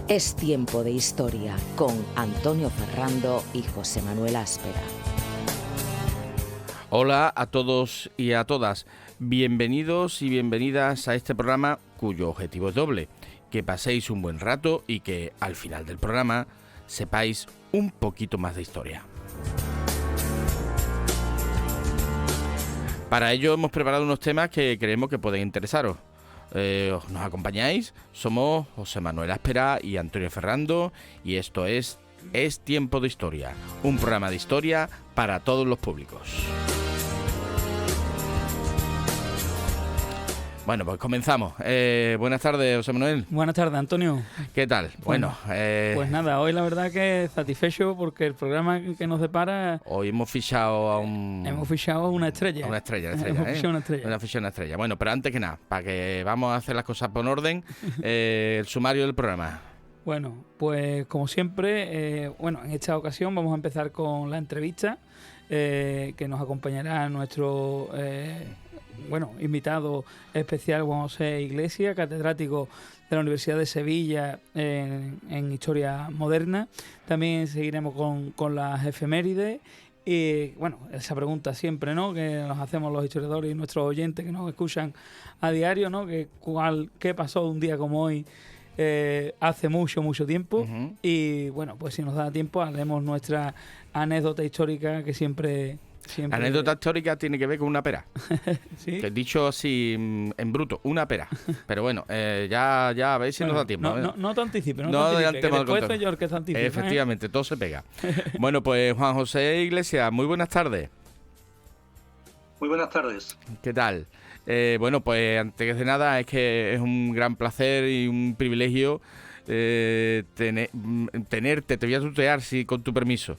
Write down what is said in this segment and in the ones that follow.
Es tiempo de historia con Antonio Ferrando y José Manuel Áspera. Hola a todos y a todas. Bienvenidos y bienvenidas a este programa cuyo objetivo es doble: que paséis un buen rato y que al final del programa sepáis un poquito más de historia. Para ello hemos preparado unos temas que creemos que pueden interesaros. ¿Nos acompañáis? Somos José Manuel Áspera y Antonio Ferrando y esto es Tiempo de Historia, un programa de historia para todos los públicos. Bueno, pues comenzamos. Buenas tardes, José Manuel. Buenas tardes, Antonio. ¿Qué tal? Bueno, pues nada, hoy la verdad que satisfecho porque el programa que nos depara... Hoy hemos fichado a un... Hemos fichado una estrella. Una estrella, Hemos fichado una estrella. Una estrella. Bueno, pero antes que nada, para que vamos a hacer las cosas por orden, el sumario del programa. Bueno, pues como siempre, en esta ocasión vamos a empezar con la entrevista que nos acompañará nuestro... invitado especial Juan José Iglesias, catedrático de la Universidad de Sevilla en Historia Moderna. También seguiremos con las efemérides y, esa pregunta siempre, ¿no?, que nos hacemos los historiadores y nuestros oyentes que nos escuchan a diario, ¿no?, ¿qué pasó un día como hoy hace mucho tiempo? Uh-huh. Y, pues si nos da tiempo haremos nuestra anécdota histórica que siempre... La anécdota histórica tiene que ver con una pera. ¿Sí? Que he dicho así en bruto, una pera. Pero bueno, ya a ver si nos da tiempo. No te anticipes, no te adelantemos anticipes, el después control. soy yo el que te anticipa. Efectivamente, todo se pega. Bueno, pues Juan José Iglesias, muy buenas tardes. Muy buenas tardes. ¿Qué tal? Pues antes de nada es que es un gran placer y un privilegio tenerte. Te voy a tutear, con tu permiso.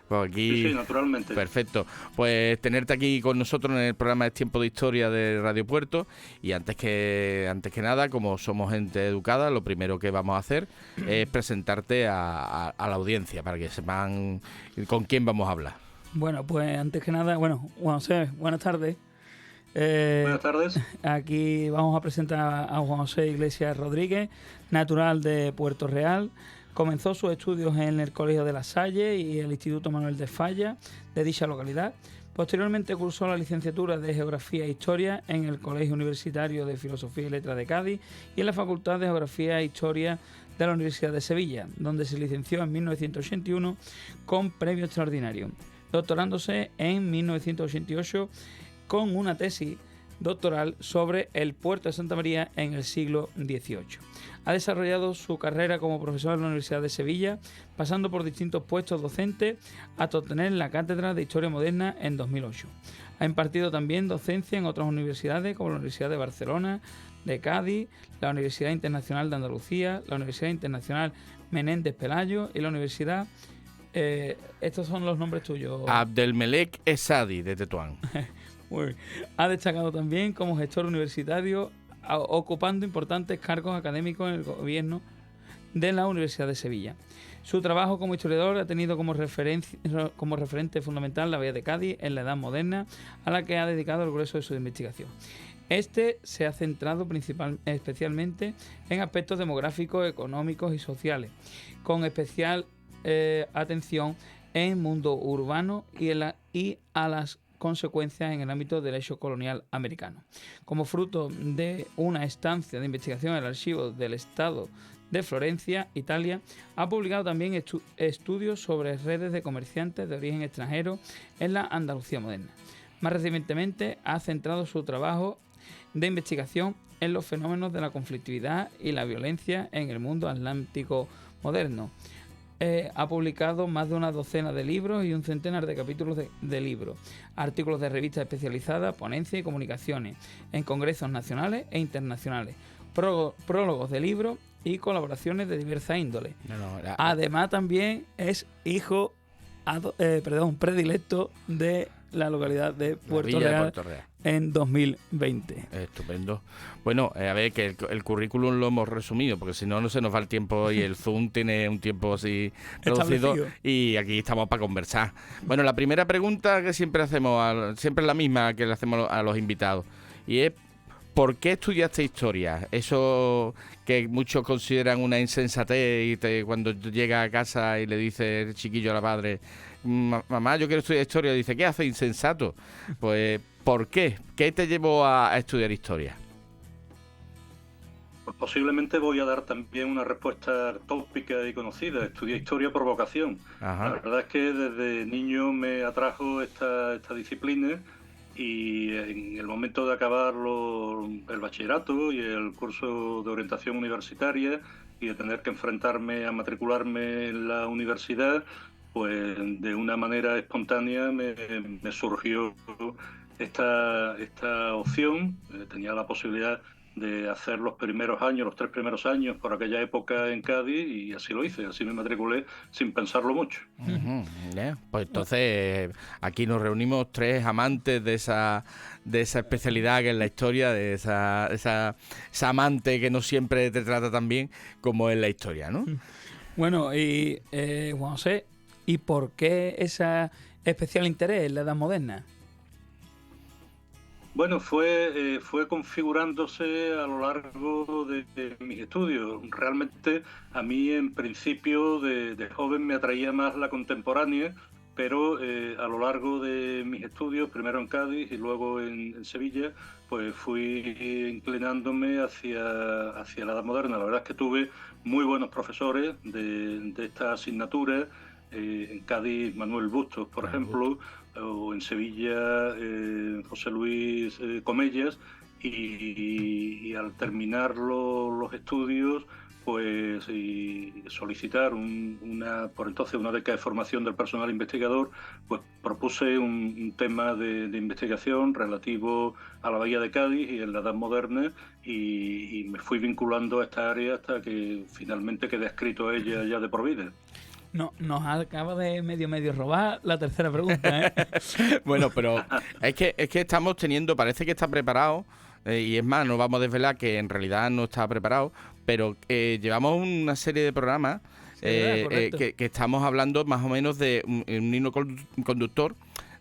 Pues aquí, sí, naturalmente. Perfecto. Pues tenerte aquí con nosotros en el programa de Tiempo de Historia de Radio Puerto. Y antes que nada, como somos gente educada, lo primero que vamos a hacer es presentarte a la audiencia para que sepan con quién vamos a hablar. Bueno, pues antes que nada, Juan José, buenas tardes. Buenas tardes. Aquí vamos a presentar a Juan José Iglesias Rodríguez, natural de Puerto Real. Comenzó sus estudios en el Colegio de La Salle y el Instituto Manuel de Falla de dicha localidad. Posteriormente cursó la licenciatura de Geografía e Historia en el Colegio Universitario de Filosofía y Letras de Cádiz y en la Facultad de Geografía e Historia de la Universidad de Sevilla, donde se licenció en 1981 con premio extraordinario, doctorándose en 1988 con una tesis doctoral sobre el puerto de Santa María en el siglo XVIII. Ha desarrollado su carrera como profesor en la Universidad de Sevilla, pasando por distintos puestos docentes hasta obtener la cátedra de Historia Moderna en 2008. Ha impartido también docencia en otras universidades como la Universidad de Barcelona, de Cádiz, la Universidad Internacional de Andalucía, la Universidad Internacional Menéndez Pelayo y la Universidad... estos son los nombres tuyos. Abdelmelek Esadi, de Tetuán. Ha destacado también como gestor universitario, ocupando importantes cargos académicos en el gobierno de la Universidad de Sevilla. Su trabajo como historiador ha tenido como referente fundamental la Bahía de Cádiz en la Edad Moderna, a la que ha dedicado el grueso de su investigación. Este se ha centrado especialmente en aspectos demográficos, económicos y sociales, con especial atención en el mundo urbano y a las consecuencias en el ámbito del hecho colonial americano. Como fruto de una estancia de investigación en el Archivo del Estado de Florencia, Italia, ha publicado también estudios sobre redes de comerciantes de origen extranjero en la Andalucía moderna. Más recientemente ha centrado su trabajo de investigación en los fenómenos de la conflictividad y la violencia en el mundo atlántico moderno. Ha publicado más de una docena de libros y un centenar de capítulos de libros, artículos de revistas especializadas, ponencias y comunicaciones en congresos nacionales e internacionales, prólogos de libros y colaboraciones de diversa índole. Además, también es hijo predilecto de la localidad de Puerto Real en 2020. Estupendo. Bueno, a ver, que el currículum lo hemos resumido, porque si no, no se nos va el tiempo y el Zoom tiene un tiempo así reducido y aquí estamos para conversar. Bueno, la primera pregunta que siempre hacemos, siempre es la misma que le hacemos a los invitados, y es ¿por qué estudiaste historia? Eso que muchos consideran una insensatez y cuando llega a casa y le dice el chiquillo a la madre, mamá, yo quiero estudiar historia, dice, ¿qué hace insensato? Pues, ¿por qué? ¿Qué te llevó a estudiar historia? Pues posiblemente voy a dar también una respuesta tópica y conocida. Estudié historia por vocación. Ajá. La verdad es que desde niño me atrajo esta disciplina y en el momento de acabar el bachillerato y el curso de orientación universitaria y de tener que enfrentarme a matricularme en la universidad, pues de una manera espontánea me surgió esta opción. Tenía la posibilidad de hacer los 3 primeros años por aquella época en Cádiz y así lo hice, así me matriculé sin pensarlo mucho. Pues entonces aquí nos reunimos 3 amantes de esa especialidad que es la historia, de esa amante que no siempre te trata tan bien como es la historia, ¿no? Bueno, y Juan José, ¿y por qué ese especial interés en la Edad Moderna? Bueno, fue configurándose a lo largo de mis estudios. Realmente a mí en principio de joven me atraía más la contemporánea, pero a lo largo de mis estudios, primero en Cádiz y luego en Sevilla, pues fui inclinándome hacia la Edad Moderna. La verdad es que tuve muy buenos profesores de esta asignatura. En Cádiz, Manuel Bustos, por ejemplo, o en Sevilla, José Luis Comellas, y al terminar los estudios, pues y solicitar por entonces una beca de formación del personal investigador, pues propuse un tema de investigación relativo a la Bahía de Cádiz y en la Edad Moderna, y me fui vinculando a esta área hasta que finalmente quedé adscrito a ella ya de por vida. No, nos acaba de medio robar la tercera pregunta, ¿eh? Bueno, pero es que estamos teniendo, parece que está preparado, y es más, no vamos a desvelar que en realidad no está preparado, pero llevamos una serie de programas que estamos hablando más o menos de un hilo conductor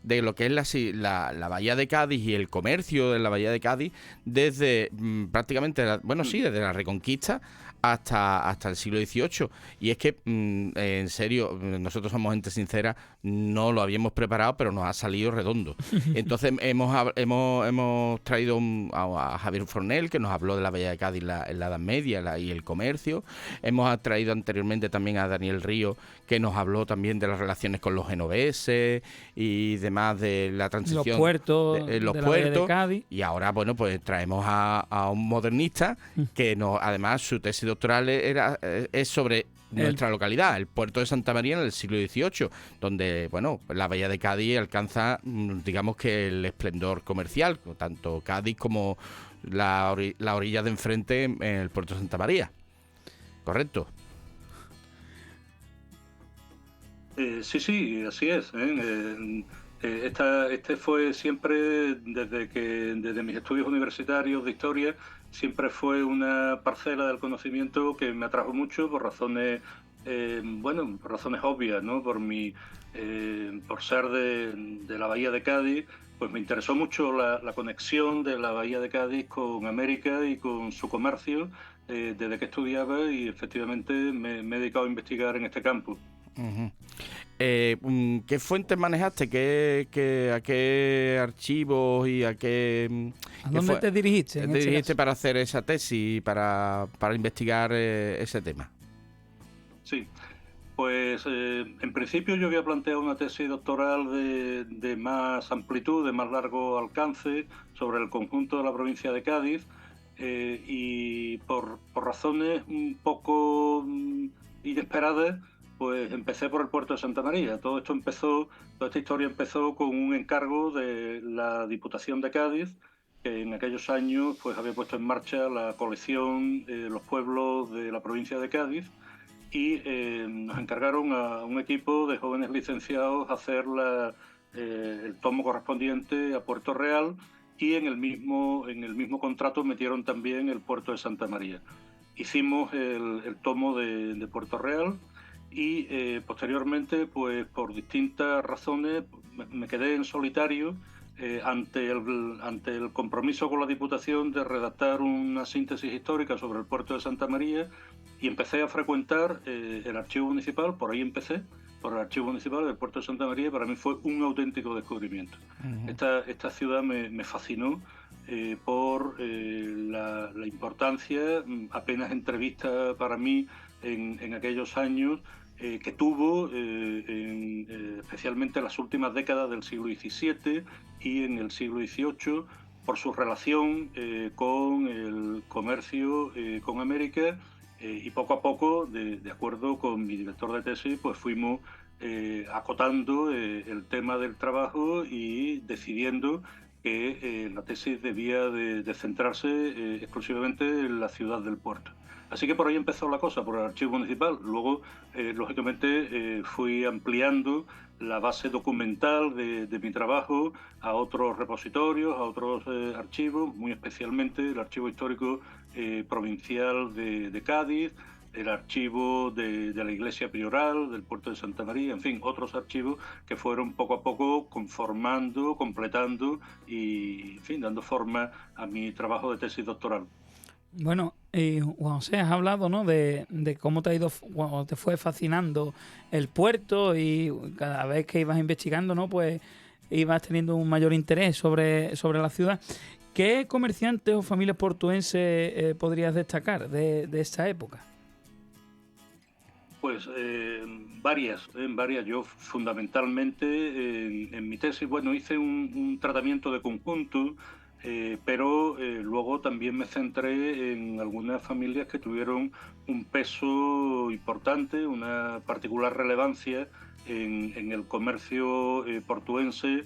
de lo que es la Bahía de Cádiz y el comercio de la Bahía de Cádiz desde prácticamente, desde la Reconquista hasta el siglo XVIII. Y es que, en serio, nosotros somos gente sincera, no lo habíamos preparado, pero nos ha salido redondo. Entonces hemos traído a Javier Fornell, que nos habló de la Bahía de Cádiz en la Edad Media y el comercio. Hemos traído anteriormente también a Daniel Río, que nos habló también de las relaciones con los genoveses y demás, de la transición. Los puertos de la Bahía de Cádiz. Y ahora, bueno, pues traemos a un modernista que además su tesis doctoral es sobre nuestra localidad, el puerto de Santa María en el siglo XVIII, donde, bueno, la Bahía de Cádiz alcanza, digamos que el esplendor comercial, tanto Cádiz como la orilla de enfrente en el puerto de Santa María. ¿Correcto? Sí, así es. Este fue siempre, desde mis estudios universitarios de historia, siempre fue una parcela del conocimiento que me atrajo mucho por razones, por razones obvias, ¿no? Por ser de la Bahía de Cádiz, pues me interesó mucho la conexión de la Bahía de Cádiz con América y con su comercio desde que estudiaba, y efectivamente me he dedicado a investigar en este campo. Uh-huh. ¿Qué fuentes manejaste? ¿A qué archivos y a qué... ¿A dónde te dirigiste? ¿Te dirigiste para hacer esa tesis, para investigar ese tema? Sí, pues en principio yo había planteado una tesis doctoral de más amplitud, de más largo alcance, sobre el conjunto de la provincia de Cádiz, y por razones un poco inesperadas, pues empecé por el puerto de Santa María. Toda esta historia empezó con un encargo de la Diputación de Cádiz, que en aquellos años pues había puesto en marcha la colección Los pueblos de la provincia de Cádiz, y nos encargaron a un equipo de jóvenes licenciados hacer el tomo correspondiente a Puerto Real, y en el mismo contrato metieron también el puerto de Santa María. Hicimos el tomo de Puerto Real, y posteriormente, pues por distintas razones, me quedé en solitario ante el compromiso con la Diputación de redactar una síntesis histórica sobre el puerto de Santa María, y empecé a frecuentar el archivo municipal. Por ahí empecé, por el archivo municipal del puerto de Santa María. Para mí fue un auténtico descubrimiento. Esta ciudad me fascinó por la importancia apenas entrevista para mí en aquellos años que tuvo, especialmente en las últimas décadas del siglo XVII y en el siglo XVIII, por su relación con el comercio con América, y poco a poco, de acuerdo con mi director de tesis, pues fuimos acotando el tema del trabajo y decidiendo que la tesis debía de centrarse exclusivamente en la ciudad del puerto. Así que por ahí empezó la cosa, por el archivo municipal. Luego, lógicamente, fui ampliando la base documental de mi trabajo a otros repositorios, a otros archivos, muy especialmente el Archivo Histórico Provincial de Cádiz, el archivo de la Iglesia Prioral, del puerto de Santa María, en fin, otros archivos que fueron poco a poco conformando, completando y, en fin, dando forma a mi trabajo de tesis doctoral. Bueno, Juan José, has hablado, ¿no?, de cómo te fue fascinando el puerto, y cada vez que ibas investigando, ¿no?, pues ibas teniendo un mayor interés sobre la ciudad. ¿Qué comerciantes o familias portuenses podrías destacar de esta época? Pues varias. Yo fundamentalmente en mi tesis, bueno, hice un tratamiento de conjunto, pero luego también me centré en algunas familias que tuvieron un peso importante, una particular relevancia en el comercio portuense,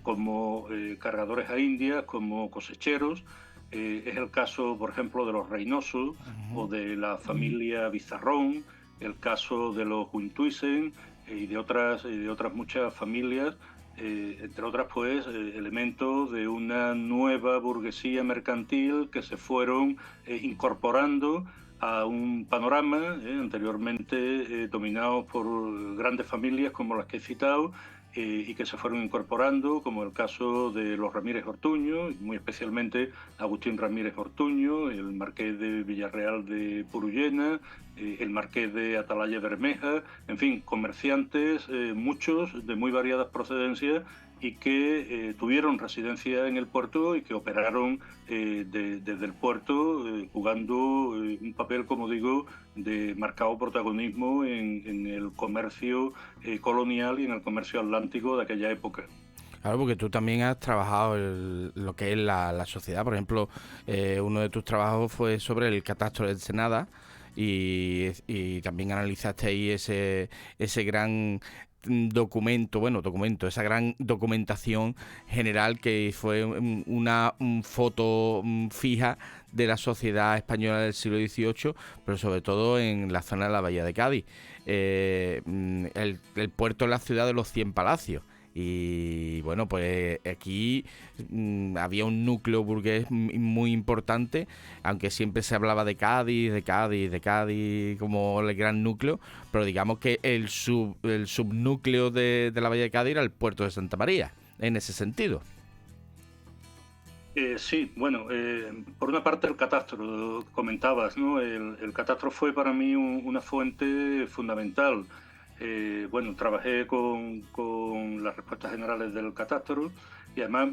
como cargadores a Indias, como cosecheros. Es el caso, por ejemplo, de los Reynoso o de la familia Bizarrón, el caso de los Huintuisen y de otras muchas familias, entre otras, pues, elementos de una nueva burguesía mercantil que se fueron incorporando a un panorama anteriormente dominado por grandes familias como las que he citado, y que se fueron incorporando, como el caso de los Ramírez Ortuño, muy especialmente Agustín Ramírez Ortuño, el marqués de Villarreal de Purullena, el marqués de Atalaya Bermeja, en fin, comerciantes, muchos de muy variadas procedencias, y que tuvieron residencia en el puerto y que operaron desde el puerto, jugando un papel, como digo, de marcado protagonismo en el comercio colonial y en el comercio atlántico de aquella época. Claro, porque tú también has trabajado lo que es la sociedad. Por ejemplo, uno de tus trabajos fue sobre el catastro de Ensenada, y también analizaste ahí ese gran documento, esa gran documentación general que fue una foto fija de la sociedad española del siglo XVIII, pero sobre todo en la zona de la Bahía de Cádiz. El puerto es la ciudad de los 100 palacios. Y bueno, pues aquí había un núcleo burgués muy importante, aunque siempre se hablaba de Cádiz como el gran núcleo, pero digamos que el subnúcleo de la Bahía de Cádiz era el puerto de Santa María, en ese sentido. Sí, bueno, por una parte el catastro, comentabas, ¿no? El catastro fue para mí una fuente fundamental. Bueno, trabajé con las respuestas generales del catastro, y además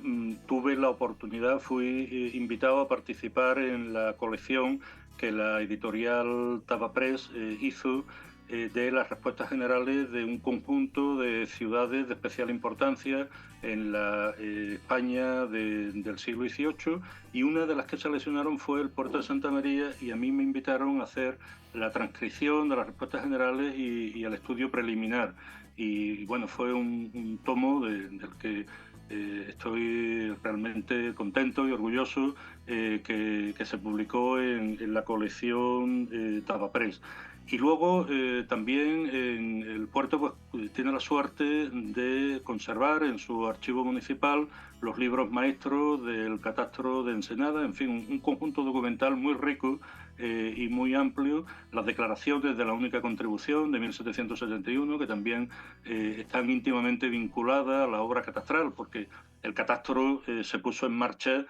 tuve la oportunidad, fui invitado a participar en la colección que la editorial Taba Press hizo de las respuestas generales de un conjunto de ciudades de especial importancia en la España del siglo XVIII, y una de las que seleccionaron fue el puerto de Santa María, y a mí me invitaron a hacer la transcripción de las respuestas generales y el estudio preliminar. Y bueno, fue un tomo del que estoy realmente contento y orgulloso, que se publicó en la colección Taba Press. Y luego también en el puerto, pues, tiene la suerte de conservar en su archivo municipal los libros maestros del catastro de Ensenada, en fin, un conjunto documental muy rico y muy amplio, las declaraciones de la única contribución de 1771, que también están íntimamente vinculadas a la obra catastral, porque el catastro se puso en marcha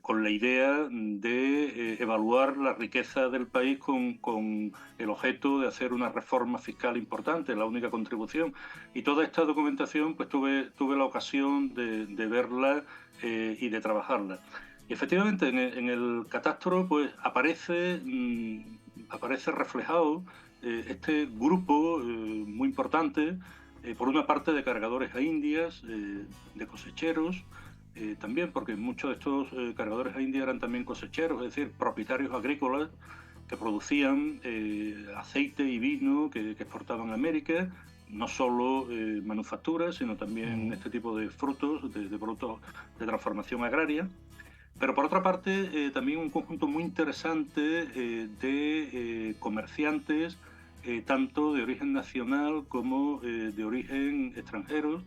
con la idea de evaluar la riqueza del país con el objeto de hacer una reforma fiscal importante, la única contribución. Y toda esta documentación, pues tuve la ocasión de verla y de trabajarla. Y efectivamente, en el catastro pues aparece reflejado este grupo muy importante, por una parte de cargadores a Indias, de cosecheros, también porque muchos de estos cargadores a India eran también cosecheros, es decir, propietarios agrícolas que producían aceite y vino que exportaban a América, no solo manufacturas, sino también este tipo de frutos, de productos de transformación agraria. Pero por otra parte, también un conjunto muy interesante de comerciantes, tanto de origen nacional como de origen extranjero,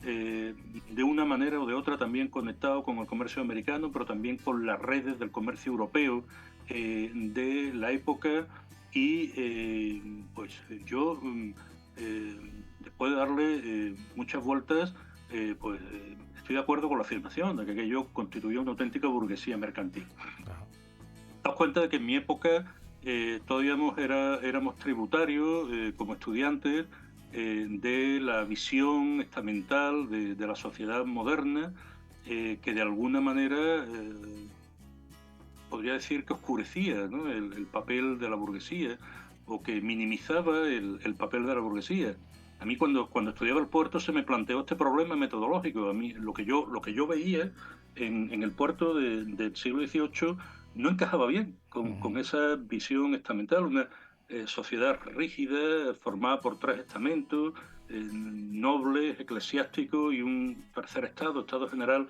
de una manera o de otra también conectado con el comercio americano, pero también con las redes del comercio europeo de la época. Y pues yo, después de darle muchas vueltas, estoy de acuerdo con la afirmación de que aquello constituía una auténtica burguesía mercantil. Daos cuenta de que en mi época todavía éramos tributarios como estudiantes de la visión estamental de la sociedad moderna, que de alguna manera podría decir que oscurecía, ¿no?, el papel de la burguesía, o que minimizaba el papel de la burguesía. A mí cuando estudiaba el puerto se me planteó este problema metodológico. A mí lo que yo veía en el puerto del siglo XVIII no encajaba bien con esa visión estamental, una sociedad rígida, formada por 3 estamentos, nobles, eclesiásticos y un tercer estado general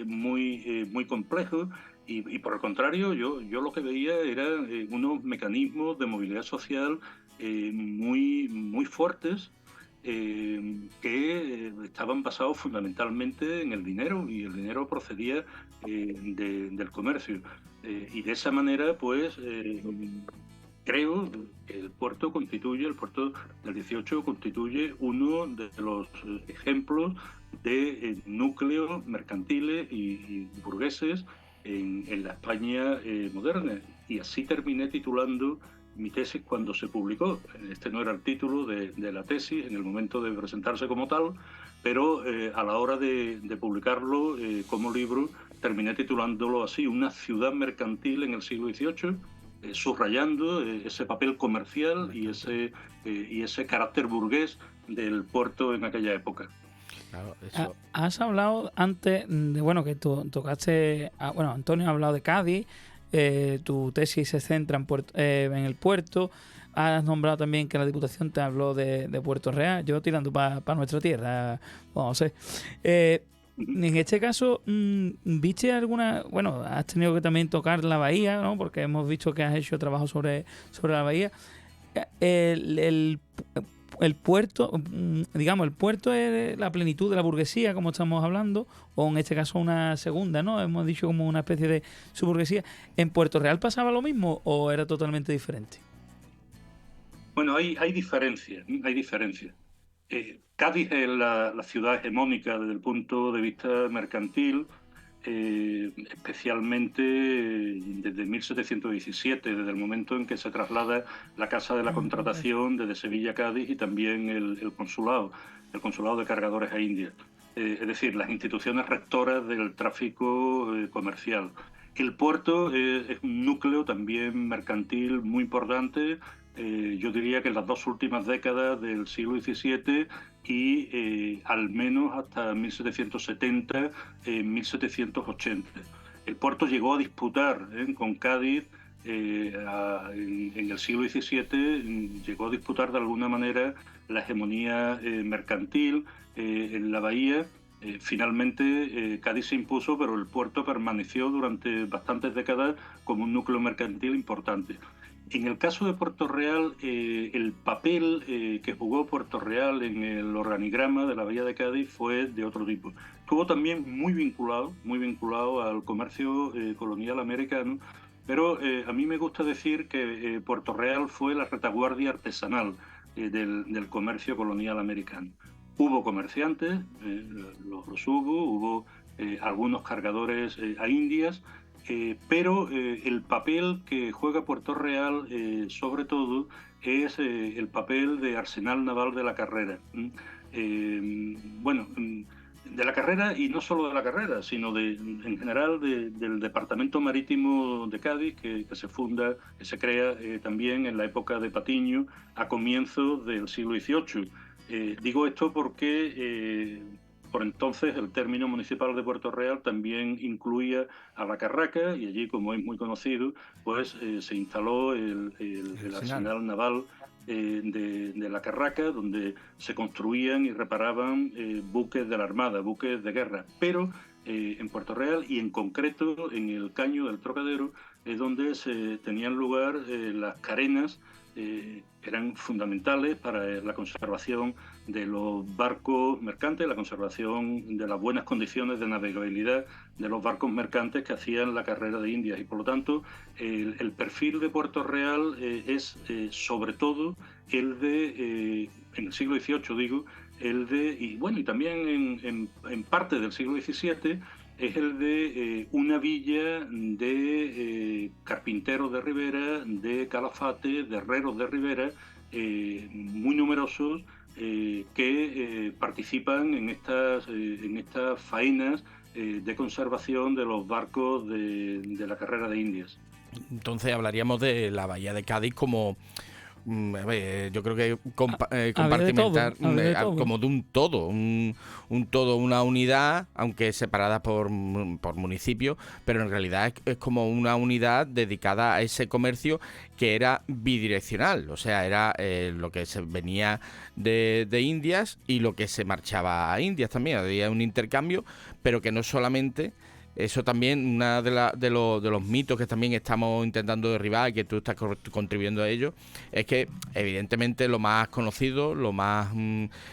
muy complejo. Y por el contrario, yo lo que veía eran unos mecanismos de movilidad social muy fuertes, que estaban basados fundamentalmente en el dinero, y el dinero procedía del comercio. Y de esa manera, pues, creo que el puerto del 18 constituye uno de los ejemplos de núcleos mercantiles y burgueses en la España moderna. Y así terminé titulando mi tesis cuando se publicó. Este no era el título de la tesis en el momento de presentarse como tal, pero a la hora de publicarlo como libro, terminé titulándolo así: Una ciudad mercantil en el siglo XVIII, subrayando ese papel comercial y ese carácter burgués del puerto en aquella época. Claro, eso. Has hablado antes de, bueno, que tú tocaste, bueno, Antonio ha hablado de Cádiz, tu tesis se centra en el puerto. Has nombrado también que la Diputación te habló de Puerto Real, yo tirando para nuestra tierra, vamos a ver. En este caso, ¿viste alguna? Bueno, has tenido que también tocar la bahía, ¿no?, porque hemos visto que has hecho trabajo sobre la bahía. El puerto, digamos, el puerto es la plenitud de la burguesía, como estamos hablando, o en este caso una segunda, ¿no? Hemos dicho como una especie de subburguesía. ¿En Puerto Real pasaba lo mismo o era totalmente diferente? Bueno, hay diferencias, hay diferencias. Cádiz es la ciudad hegemónica desde el punto de vista mercantil, especialmente desde 1717, desde el momento en que se traslada la Casa de la Contratación desde Sevilla a Cádiz, y también el consulado de cargadores a Indias. Es decir, las instituciones rectoras del tráfico comercial. El puerto es un núcleo también mercantil muy importante. Yo diría que en las 2 últimas décadas del siglo XVII y al menos hasta 1770, 1780. El puerto llegó a disputar con Cádiz en el siglo XVII, llegó a disputar de alguna manera la hegemonía mercantil en la bahía. Finalmente Cádiz se impuso, pero el puerto permaneció durante bastantes décadas como un núcleo mercantil importante. En el caso de Puerto Real, el papel que jugó Puerto Real en el organigrama de la Bahía de Cádiz fue de otro tipo. Estuvo también muy vinculado al comercio colonial americano, pero a mí me gusta decir que Puerto Real fue la retaguardia artesanal del comercio colonial americano. Hubo comerciantes, los hubo algunos cargadores a Indias, pero el papel que juega Puerto Real, sobre todo, es el papel de arsenal naval de la carrera. Bueno, de la carrera, y no solo de la carrera, sino en general del Departamento Marítimo de Cádiz, que se funda, que se crea también en la época de Patiño, a comienzos del siglo XVIII. Digo esto porque por entonces el término municipal de Puerto Real también incluía a la Carraca, y allí, como es muy conocido, pues se instaló el arsenal naval de la Carraca, donde se construían y reparaban buques de la Armada, buques de guerra. Pero en Puerto Real, y en concreto en el Caño del Trocadero, es donde se tenían lugar las carenas, eran fundamentales para la conservación de los barcos mercantes, la conservación de las buenas condiciones de navegabilidad de los barcos mercantes que hacían la carrera de Indias. Y por lo tanto, el perfil de Puerto Real es sobre todo el de, en el siglo XVIII digo, el de, y bueno, y también en parte del siglo XVII, es el de una villa de carpinteros de ribera, de calafates, de herreros de ribera, muy numerosos, que participan en estas faenas de conservación de los barcos de la carrera de Indias. Entonces hablaríamos de la bahía de Cádiz como... A ver, yo creo que compartimentar como de un todo, una unidad, aunque separada por municipios, pero en realidad es como una unidad dedicada a ese comercio que era bidireccional, o sea, era lo que se venía de Indias y lo que se marchaba a Indias también, había un intercambio, pero que no solamente... Eso también, una de los mitos que también estamos intentando derribar y que tú estás contribuyendo a ello, es que evidentemente lo más conocido, lo más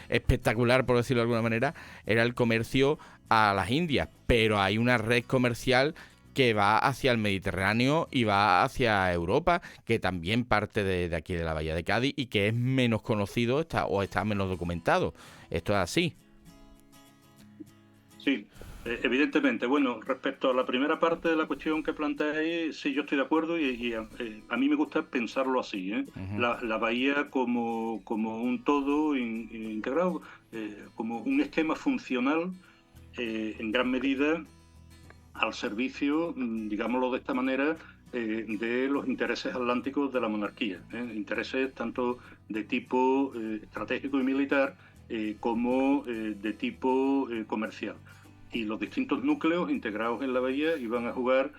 espectacular, por decirlo de alguna manera, era el comercio a las Indias, pero hay una red comercial que va hacia el Mediterráneo y va hacia Europa, que también parte de aquí de la bahía de Cádiz y que es menos conocido o está menos documentado. Esto es así. Sí. Evidentemente. Bueno, respecto a la primera parte de la cuestión que planteáis, sí, yo estoy de acuerdo y a mí me gusta pensarlo así, ¿eh? Uh-huh. La bahía como un todo integrado, como un esquema funcional, en gran medida al servicio, digámoslo de esta manera, de los intereses atlánticos de la monarquía, intereses tanto de tipo estratégico y militar como de tipo comercial. Y los distintos núcleos integrados en la bahía iban a jugar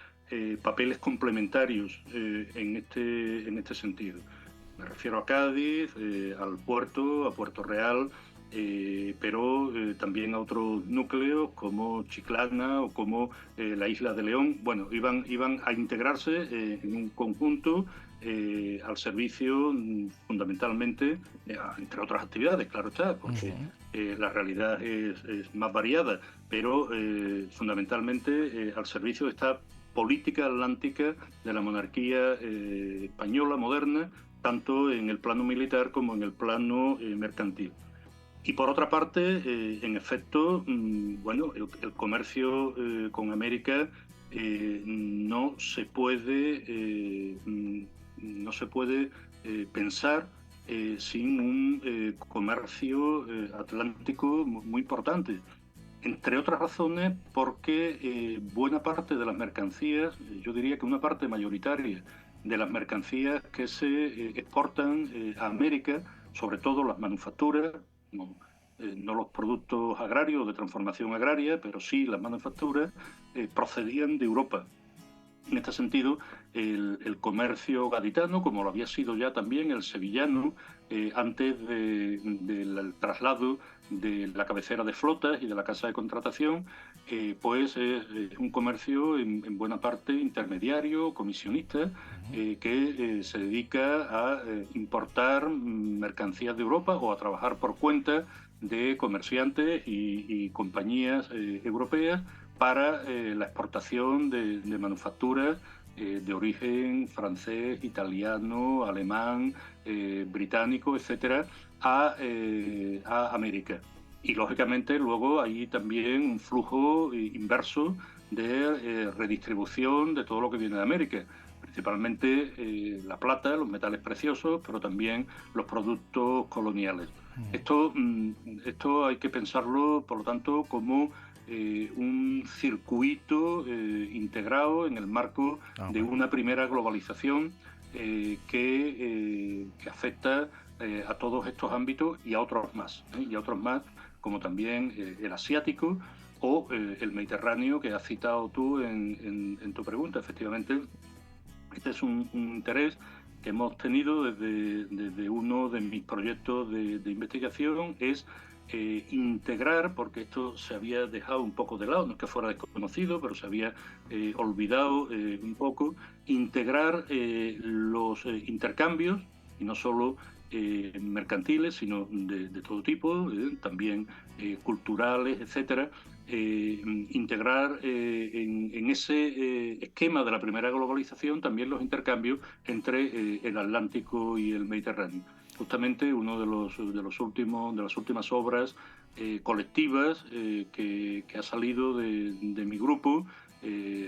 papeles complementarios en este sentido. Me refiero a Cádiz, al puerto, a Puerto Real, pero también a otros núcleos como Chiclana o como la isla de León. Bueno, iban a integrarse en un conjunto al servicio fundamentalmente, entre otras actividades, claro está, porque la realidad es más variada, pero fundamentalmente al servicio de esta política atlántica de la monarquía española moderna, tanto en el plano militar como en el plano mercantil. Y por otra parte, en efecto, bueno, el comercio con América no se puede pensar sin un comercio atlántico muy importante. Entre otras razones, porque buena parte de las mercancías, yo diría que una parte mayoritaria de las mercancías que se exportan a América, sobre todo las manufacturas, no los productos agrarios de transformación agraria, pero sí las manufacturas, procedían de Europa. En este sentido, el comercio gaditano, como lo había sido ya también el sevillano, antes del traslado de la cabecera de flotas y de la casa de contratación, pues es un comercio en buena parte intermediario, comisionista, que se dedica a importar mercancías de Europa o a trabajar por cuenta de comerciantes y compañías europeas para la exportación de manufacturas de origen francés, italiano, alemán, británico, etcétera, a América. Y lógicamente luego hay también un flujo inverso de redistribución de todo lo que viene de América, principalmente la plata, los metales preciosos, pero también los productos coloniales. Esto hay que pensarlo, por lo tanto, como un circuito integrado en el marco de una primera globalización que afecta a todos estos ámbitos y a otros más, como también el asiático o el Mediterráneo, que has citado tú en tu pregunta. Efectivamente, este es un interés que hemos tenido desde uno de mis proyectos de investigación, es integrar, porque esto se había dejado un poco de lado, no es que fuera desconocido, pero se había olvidado un poco, integrar los intercambios, y no solo mercantiles, sino de todo tipo, también culturales, etcétera, integrar en ese esquema de la primera globalización también los intercambios entre el Atlántico y el Mediterráneo. Justamente uno de las últimas obras colectivas que ha salido de mi grupo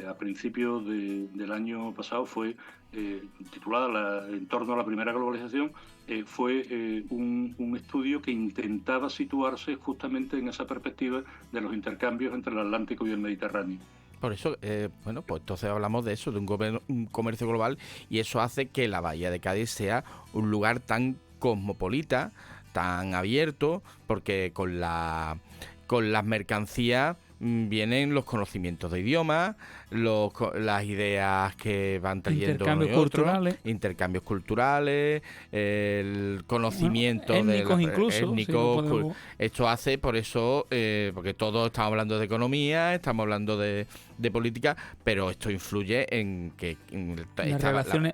a principios del año pasado fue titulada En torno a la primera globalización. Fue un estudio que intentaba situarse justamente en esa perspectiva de los intercambios entre el Atlántico y el Mediterráneo. Por eso, bueno, pues entonces hablamos de eso, de un comercio global, y eso hace que la Bahía de Cádiz sea un lugar tan cosmopolita, tan abierto, porque con las mercancías vienen los conocimientos de idiomas, las ideas que van trayendo intercambios culturales, el conocimiento étnicos, incluso étnicos. Esto hace, por eso, porque todos estamos hablando de economía, estamos hablando de política, pero esto influye en que en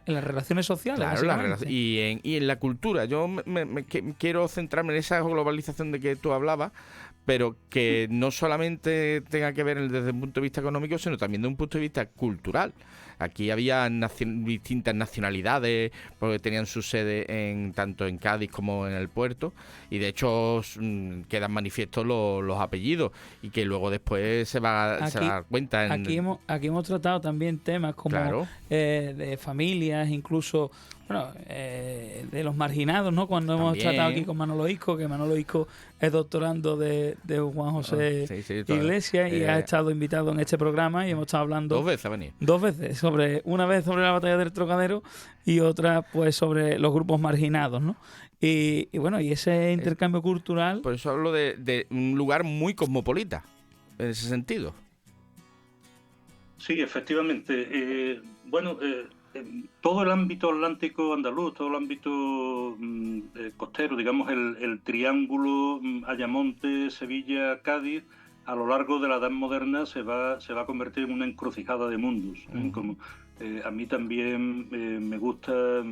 las relaciones sociales, claro, y en la cultura. Yo quiero centrarme en esa globalización de que tú hablabas, pero que no solamente tenga que ver desde un punto de vista económico, sino también desde un punto de vista cultural. Aquí había distintas nacionalidades, porque tenían su sede tanto en Cádiz como en el puerto, y de hecho quedan manifiestos los apellidos, y que luego después se va a dar cuenta. Aquí hemos tratado también temas como de familias, incluso de los marginados, ¿no? Cuando hemos tratado aquí con Manolo Isco, que Manolo Isco es doctorando de Juan José Iglesias, y ha estado invitado en este programa, y hemos estado hablando dos veces, una vez sobre la batalla del Trocadero y otra pues sobre los grupos marginados, ¿no? Y bueno, y ese intercambio cultural. Por eso hablo de un lugar muy cosmopolita, en ese sentido. Sí, efectivamente. Todo el ámbito atlántico andaluz, todo el ámbito costero, digamos el triángulo Ayamonte, Sevilla, Cádiz, a lo largo de la Edad Moderna se va a convertir en una encrucijada de mundos. Como a mí también me gusta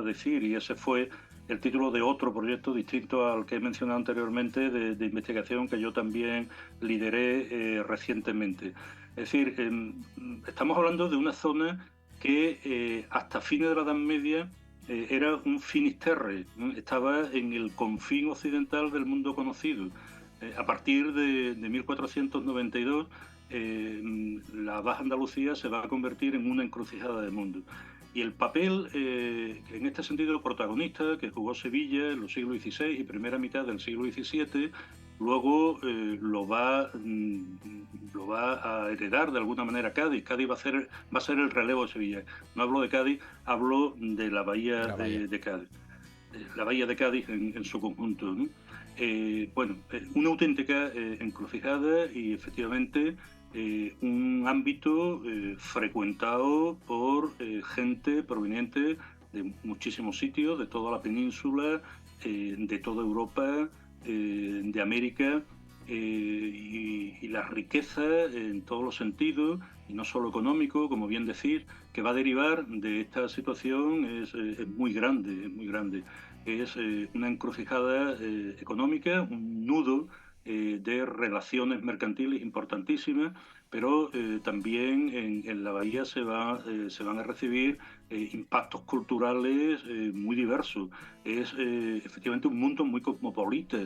decir, y ese fue el título de otro proyecto distinto al que he mencionado anteriormente, de investigación que yo también lideré recientemente. Es decir, estamos hablando de una zona que hasta fines de la Edad Media era un finisterre, ¿no? Estaba en el confín occidental del mundo conocido. A partir de 1492, la Baja Andalucía se va a convertir en una encrucijada de mundo. Y el papel, en este sentido, protagonista, que jugó Sevilla en los siglos XVI y primera mitad del siglo XVII, luego lo va a heredar de alguna manera Cádiz. Cádiz va a ser el relevo de Sevilla. No hablo de Cádiz, hablo de la Bahía de Cádiz. La Bahía de Cádiz en su conjunto, ¿no? Una auténtica encrucijada, y efectivamente un ámbito frecuentado por gente proveniente de muchísimos sitios, de toda la península, de toda Europa, de América, y la riqueza en todos los sentidos, y no solo económico, como bien decir, que va a derivar de esta situación es muy grande, es muy grande. Es una encrucijada económica, un nudo de relaciones mercantiles importantísimas, pero también en la bahía se van a recibir impactos culturales muy diversos. Es efectivamente un mundo muy cosmopolita.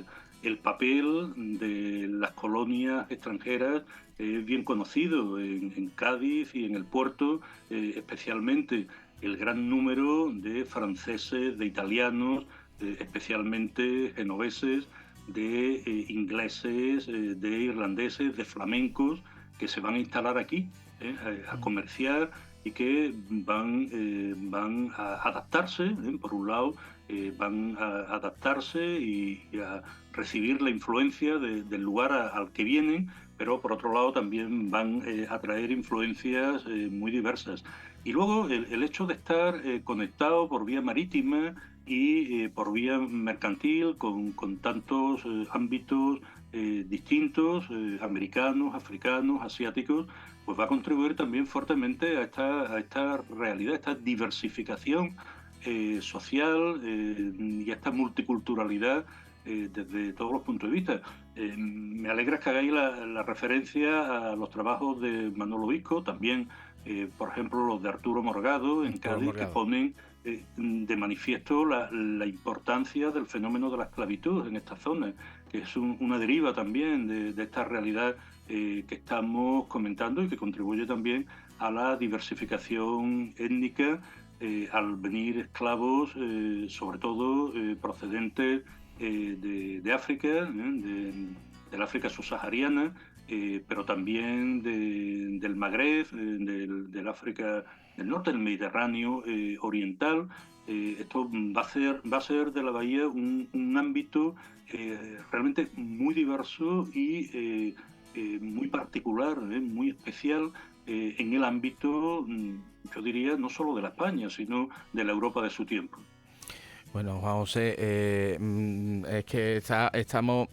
El papel de las colonias extranjeras es bien conocido en Cádiz y en el puerto, especialmente el gran número de franceses, de italianos, especialmente genoveses, de ingleses, de irlandeses, de flamencos, que se van a instalar aquí a comerciar y que van a adaptarse, por un lado, van a adaptarse y a recibir la influencia del lugar al que vienen, pero por otro lado también van a traer influencias muy diversas. Y luego el hecho de estar conectado por vía marítima y por vía mercantil con tantos ámbitos distintos, americanos, africanos, asiáticos, pues va a contribuir también fuertemente a esta realidad, a esta diversificación social y a esta multiculturalidad desde todos los puntos de vista. Me alegra que hagáis la referencia a los trabajos de Manolo Visco, también, por ejemplo, los de Arturo Morgado en Cádiz, que ponen de manifiesto la importancia del fenómeno de la esclavitud en esta zona, que es una deriva también de esta realidad que estamos comentando y que contribuye también a la diversificación étnica al venir esclavos, sobre todo procedentes de África, del África subsahariana, pero también del Magreb, del África del norte, del Mediterráneo oriental. Esto va a ser de la bahía un ámbito realmente muy diverso y muy particular, muy especial en el ámbito, yo diría, no solo de la España, sino de la Europa de su tiempo. Bueno, Juan José, es que estamos...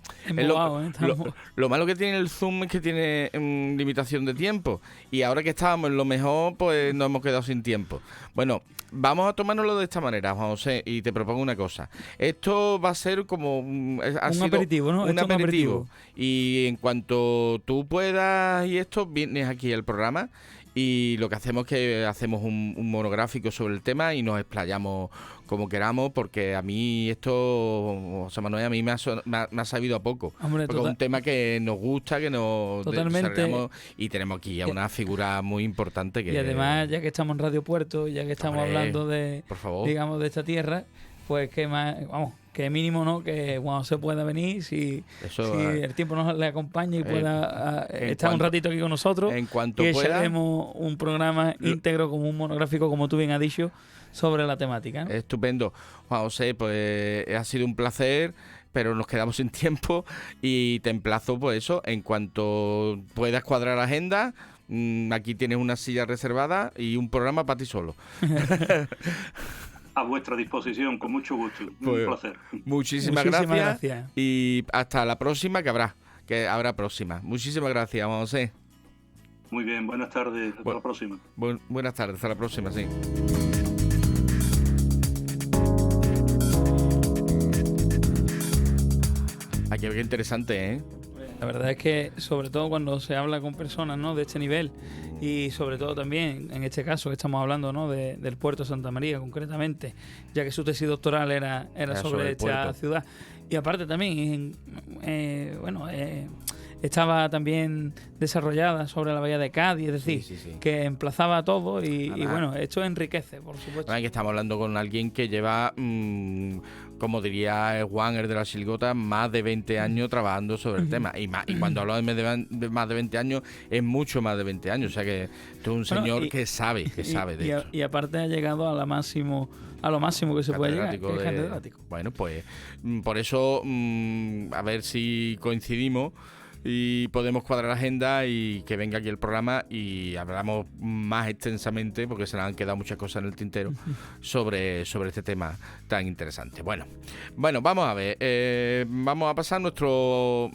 Lo malo que tiene el Zoom es que tiene limitación de tiempo. Y ahora que estábamos en lo mejor, pues nos hemos quedado sin tiempo. Bueno, vamos a tomárnoslo de esta manera, Juan José, y te propongo una cosa. Esto va a ser como... un aperitivo, ¿no? Un aperitivo. Y en cuanto tú puedas y esto, vienes aquí al programa. Y lo que hacemos es que hacemos un monográfico sobre el tema y nos explayamos como queramos, porque a mí esto, José Manuel, a mí me ha sabido a poco. Hombre, porque es un tema que nos gusta, que nos totalmente. Y tenemos aquí a una figura muy importante. Y además, ya que estamos en Radio Puerto, ya que estamos hablando de, por favor, digamos, de esta tierra, pues que más, vamos, que mínimo, ¿no? Que Juan José pueda venir, si el tiempo nos le acompaña y pueda estar un ratito aquí con nosotros. En cuanto que pueda, haremos un programa íntegro, como un monográfico, como tú bien has dicho, sobre la temática, ¿no? Estupendo. Juan José, pues ha sido un placer, pero nos quedamos sin tiempo y te emplazo, pues eso, en cuanto puedas cuadrar la agenda, aquí tienes una silla reservada y un programa para ti solo. A vuestra disposición, con mucho gusto. Pues, un placer. Muchísimas gracias. Y hasta la próxima, que habrá próxima. Muchísimas gracias, Juan José. Muy bien, buenas tardes. Hasta la próxima. Buenas tardes, hasta la próxima, sí. Aquí qué interesante, ¿eh? La verdad es que, sobre todo cuando se habla con personas, ¿no?, de este nivel, y sobre todo también, en este caso que estamos hablando, ¿no?, del puerto de Santa María concretamente, ya que su tesis doctoral era sobre esta ciudad. Y aparte también, estaba también desarrollada sobre la bahía de Cádiz, es decir, que emplazaba todo y bueno, esto enriquece, por supuesto. Que estamos hablando con alguien que lleva, como diría Juan, el de la Chilgota, más de 20 años trabajando sobre el tema. Y cuando hablo de más de 20 años, es mucho más de 20 años. O sea que tú eres un señor que sabe de esto. Y aparte ha llegado a lo máximo que se puede llegar, que es catedrático. Bueno, pues por eso, a ver si coincidimos y podemos cuadrar la agenda y que venga aquí el programa y hablamos más extensamente, porque se nos han quedado muchas cosas en el tintero sobre este tema tan interesante. Bueno, vamos a ver, vamos a pasar nuestro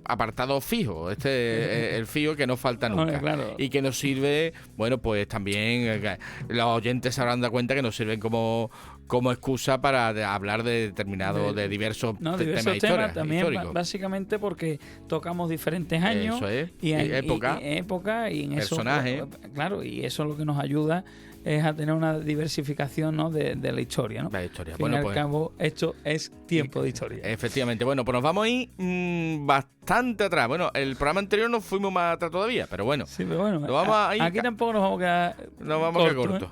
apartado fijo, el fijo que no falta nunca. Claro. Y que nos sirve, bueno, pues también los oyentes se habrán dado cuenta que nos sirven como como excusa para hablar de determinados, de diversos temas también históricos. Básicamente porque tocamos diferentes años. Eso es, y época y en personajes. eso, claro, y eso lo que nos ayuda es a tener una diversificación, ¿no?, de la historia, ¿no? La historia. Al fin y al cabo, esto es tiempo de historia. Efectivamente. Bueno, pues nos vamos a ir bastante atrás. Bueno, el programa anterior nos fuimos más atrás todavía, pero bueno. Sí, pero bueno, nos vamos a ir aquí tampoco nos vamos a quedar cortos.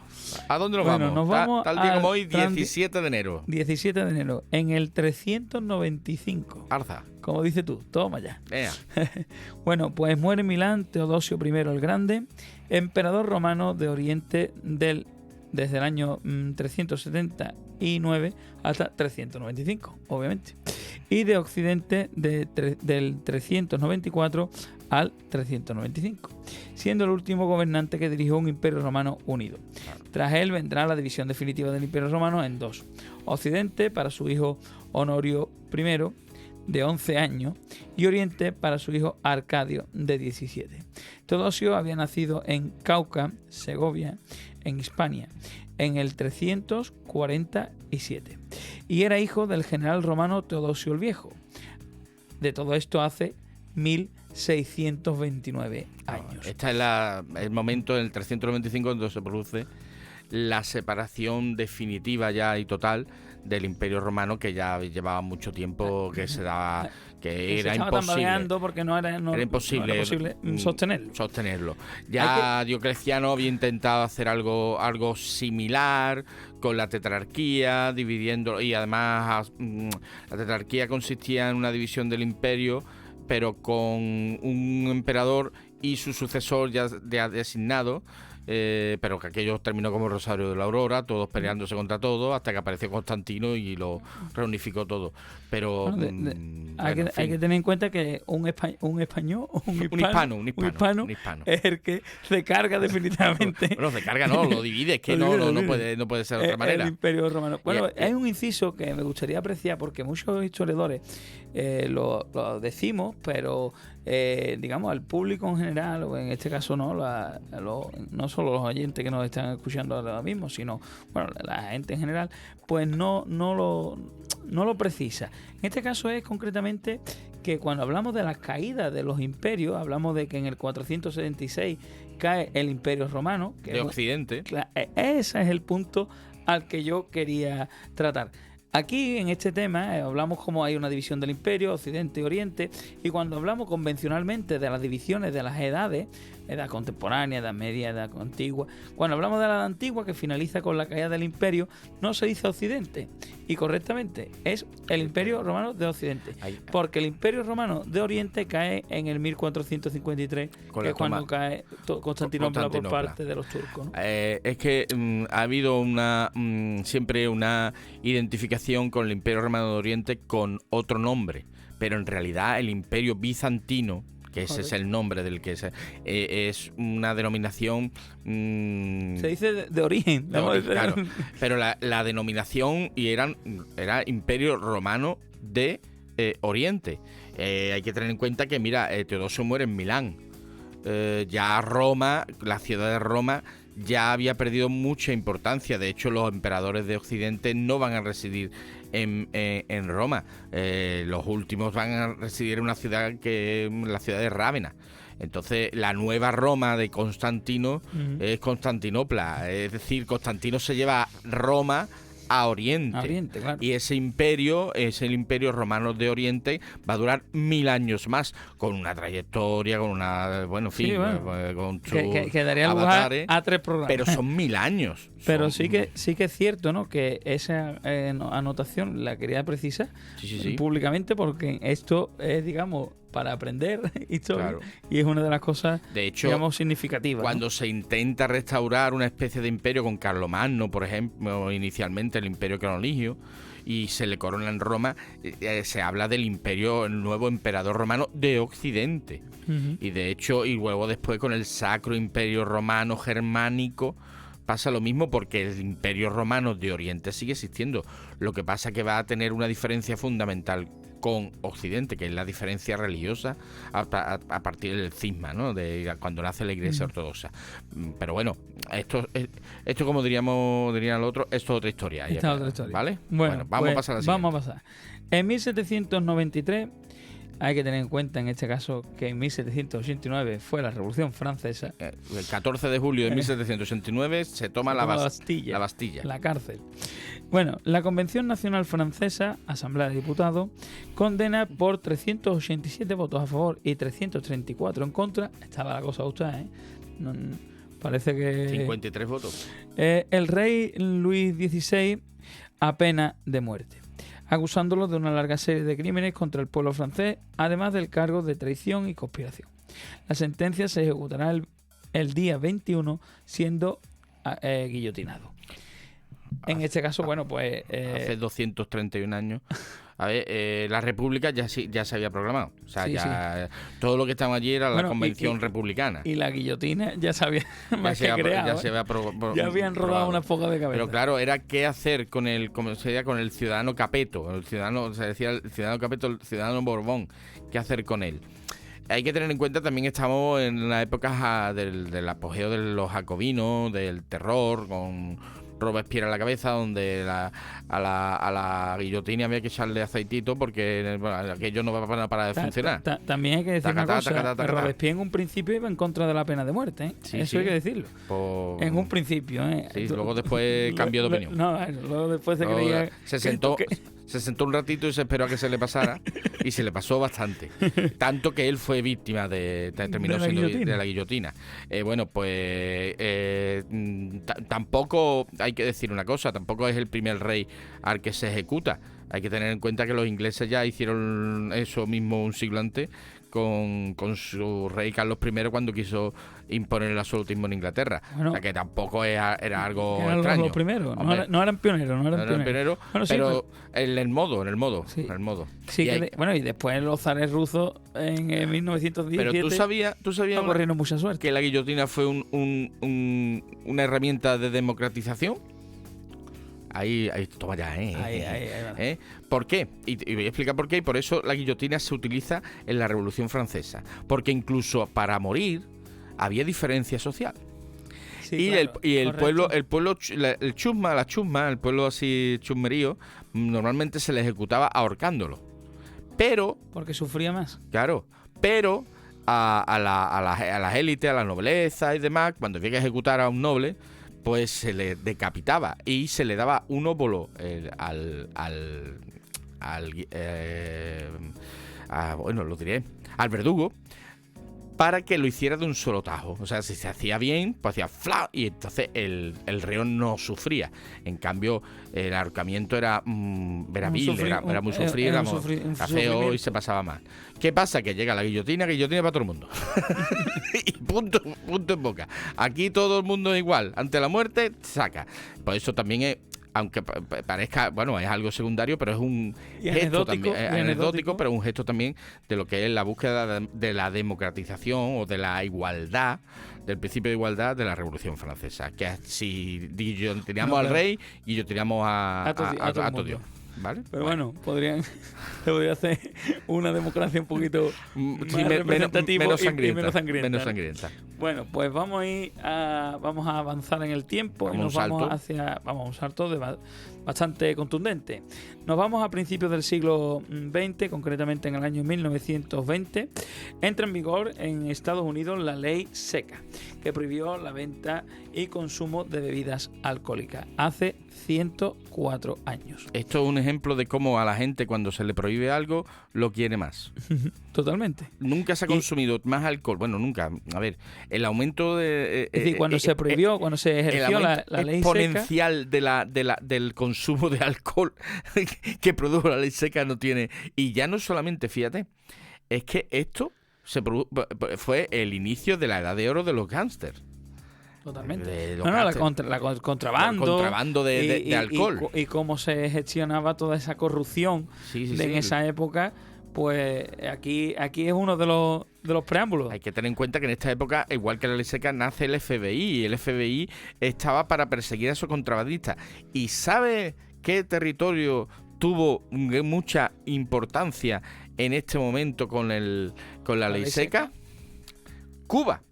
¿A dónde nos bueno, vamos? Nos vamos tal día como hoy, 17 de enero. 17 de enero, en el 395. Arza. Como dices tú, toma ya. Ea. Bueno, pues muere en Milán Teodosio I el Grande, emperador romano de Oriente desde el año 379 hasta 395, obviamente. Y de Occidente del 394 al 395, siendo el último gobernante que dirigió un imperio romano unido. Tras él vendrá la división definitiva del imperio romano en dos: Occidente para su hijo Honorio I, de 11 años, y Oriente para su hijo Arcadio, de 17. Teodosio había nacido en Cauca, Segovia, en Hispania, en el 347, y era hijo del general romano Teodosio el Viejo. De todo esto hace 1629 años. Este es el momento, en el 395, donde se produce la separación definitiva ya y total del Imperio Romano, que ya llevaba mucho tiempo que se daba, que era imposible, porque no era imposible sostenerlo. Ya Diocleciano había intentado hacer algo similar con la tetrarquía, dividiendo, y además la tetrarquía consistía en una división del imperio, pero con un emperador y su sucesor ya designado. Pero que aquello terminó como Rosario de la Aurora, todos peleándose contra todos, hasta que apareció Constantino y lo reunificó todo. Pero hay que tener en cuenta que un hispano es el que recarga definitivamente. Bueno, recarga no, lo divide, es que no puede ser de otra manera. El Imperio Romano. Bueno, hay un inciso que me gustaría apreciar, porque muchos historiadores lo decimos, pero digamos, al público en general, o en este caso no solo los oyentes que nos están escuchando ahora mismo, sino bueno, la gente en general, pues no lo precisa. En este caso es concretamente que cuando hablamos de la caída de los imperios, hablamos de que en el 476 cae el Imperio Romano, que de Occidente. Ese es el punto al que yo quería tratar. Aquí, en este tema, hablamos como hay una división del imperio, Occidente y Oriente, y cuando hablamos convencionalmente de las divisiones de las edades, edad contemporánea, edad media, edad antigua, cuando hablamos de la edad antigua, que finaliza con la caída del imperio, no se dice Occidente, y correctamente es el Imperio Romano de Occidente, porque el Imperio Romano de Oriente cae en el 1453, que es cuando cae Constantinopla por parte de los turcos, ¿no? Es que ha habido siempre una identificación con el Imperio Romano de Oriente con otro nombre, pero en realidad el Imperio Bizantino, que ese es el nombre del que es una denominación... se dice de origen. Claro, pero la denominación era Imperio Romano de Oriente. Hay que tener en cuenta que, mira, Teodosio muere en Milán. Ya Roma, la ciudad de Roma, ya había perdido mucha importancia. De hecho, los emperadores de Occidente no van a residir en Roma. Los últimos van a residir en una ciudad la ciudad de Rávena. Entonces, la nueva Roma de Constantino es Constantinopla. Es decir, Constantino se lleva Roma a Oriente, claro. Y ese imperio, es el Imperio Romano de Oriente, va a durar 1000 años más, con una trayectoria, con una, bueno, en fin, con sus que daría lugar a 3 programas. Pero son 1000 años. Pero sí que es cierto, ¿no?, que esa anotación la quería precisar públicamente, porque esto es, digamos, para aprender historia, claro. Y es una de las cosas, de hecho, digamos, significativas. Cuando se intenta restaurar una especie de imperio con Carlomagno, por ejemplo, inicialmente el Imperio Carolingio, y se le corona en Roma, se habla del imperio, el nuevo emperador romano de Occidente. Y de hecho, y luego después con el Sacro Imperio Romano Germánico, pasa lo mismo, porque el Imperio Romano de Oriente sigue existiendo. Lo que pasa es que va a tener una diferencia fundamental con Occidente, que es la diferencia religiosa a partir del cisma, ¿no? De cuando nace la Iglesia ortodoxa. Pero bueno, esto como dirían el otro, esto es otra historia. Esta es otra historia. ¿Vale? Bueno, vamos a pasar a la siguiente. Vamos a pasar. En 1793, hay que tener en cuenta en este caso que en 1789 fue la Revolución Francesa. El 14 de julio de 1789 se toma la Bastilla. La cárcel. Bueno, la Convención Nacional Francesa, Asamblea de Diputados, condena por 387 votos a favor y 334 en contra. Estaba la cosa ajustada, ¿eh? Parece que... 53 votos. El rey Luis XVI a pena de muerte, acusándolo de una larga serie de crímenes contra el pueblo francés, además del cargo de traición y conspiración. La sentencia se ejecutará el día 21, siendo guillotinado. En este caso, bueno, pues... hace 231 años. A ver, la República ya se había proclamado. O sea, sí. todo lo que estaba allí era la Convención Republicana. Y la guillotina ya se había más que creado. Ya habían rodado una poca de cabeza. Pero claro, era qué hacer con el ciudadano capeto. Se decía el ciudadano capeto, el ciudadano Borbón. ¿Qué hacer con él? Hay que tener en cuenta también estamos en la época del apogeo de los jacobinos, del terror, con Robespierre a la cabeza, donde a la guillotina había que echarle aceitito porque aquello no va para de funcionar. También hay que decir una cosa, Robespierre en un principio iba en contra de la pena de muerte, ¿eh? Eso hay que decirlo. En un principio, ¿eh? Sí, luego después cambió de opinión. Luego después se creía... Se sentó un ratito y se esperó a que se le pasara y se le pasó bastante. Tanto que él fue víctima terminó siendo de la guillotina. Bueno, pues tampoco hay que decir una cosa, tampoco es el primer rey al que se ejecuta. Hay que tener en cuenta que los ingleses ya hicieron eso mismo un siglo antes con su rey Carlos I cuando quiso imponer el absolutismo en Inglaterra. Bueno, o sea que tampoco era algo extraño. Los primeros, no eran pioneros. No eran pioneros, bueno, pero en el modo. Sí, y después los zares rusos en 1917 pero tú sabías no corrieron mucha suerte. Que la guillotina fue una herramienta de democratización. Ahí toma ya, Ahí. ¿Por qué? Y voy a explicar por qué. Y por eso la guillotina se utiliza en la Revolución Francesa. Porque incluso para morir había diferencia social. Sí, y el pueblo, el chusma, el pueblo así chusmerío, normalmente se le ejecutaba ahorcándolo. Pero... porque sufría más. Claro, pero a las élites, a la nobleza y demás, cuando había que ejecutar a un noble, pues se le decapitaba y se le daba un óvulo al verdugo, para que lo hiciera de un solo tajo. O sea, si se hacía bien, pues hacía ¡fla! Y entonces el reo no sufría. En cambio, el ahorcamiento era vil, era muy sufrido, era feo y se pasaba mal. ¿Qué pasa? Que llega la guillotina para todo el mundo. Y punto en boca. Aquí todo el mundo es igual. Ante la muerte, saca. Por eso también es... aunque parezca, bueno, es algo secundario, pero es un gesto también, anecdótico, pero un gesto también de lo que es la búsqueda de la democratización o de la igualdad, del principio de igualdad de la Revolución Francesa. Que si guillotinamos al rey, guillotinamos a todo Dios. ¿Vale? Pero bueno, se podría hacer una democracia un poquito más representativa y menos sangrienta. Bueno, pues vamos a avanzar en el tiempo y vamos a un salto bastante contundente. Nos vamos a principios del siglo XX, concretamente en el año 1920. Entra en vigor en Estados Unidos la ley seca, que prohibió la venta y consumo de bebidas alcohólicas hace 104 años. Esto es un ejemplo de cómo a la gente, cuando se le prohíbe algo, lo quiere más. Totalmente. Nunca se ha consumido más alcohol. Bueno, nunca. A ver, el aumento de... es decir, cuando se prohibió, cuando se ejerció la ley exponencial seca, del consumo de alcohol que produjo la ley seca no tiene... Y ya no solamente, fíjate, es que esto fue el inicio de la edad de oro de los gángsters. Totalmente. Contrabando de alcohol. Y cómo se gestionaba toda esa corrupción en esa época, pues aquí es uno de los preámbulos. Hay que tener en cuenta que en esta época, igual que la ley seca, nace el FBI. Y el FBI estaba para perseguir a esos contrabandistas. ¿Y sabe qué territorio tuvo mucha importancia en este momento con la ley seca? Cuba.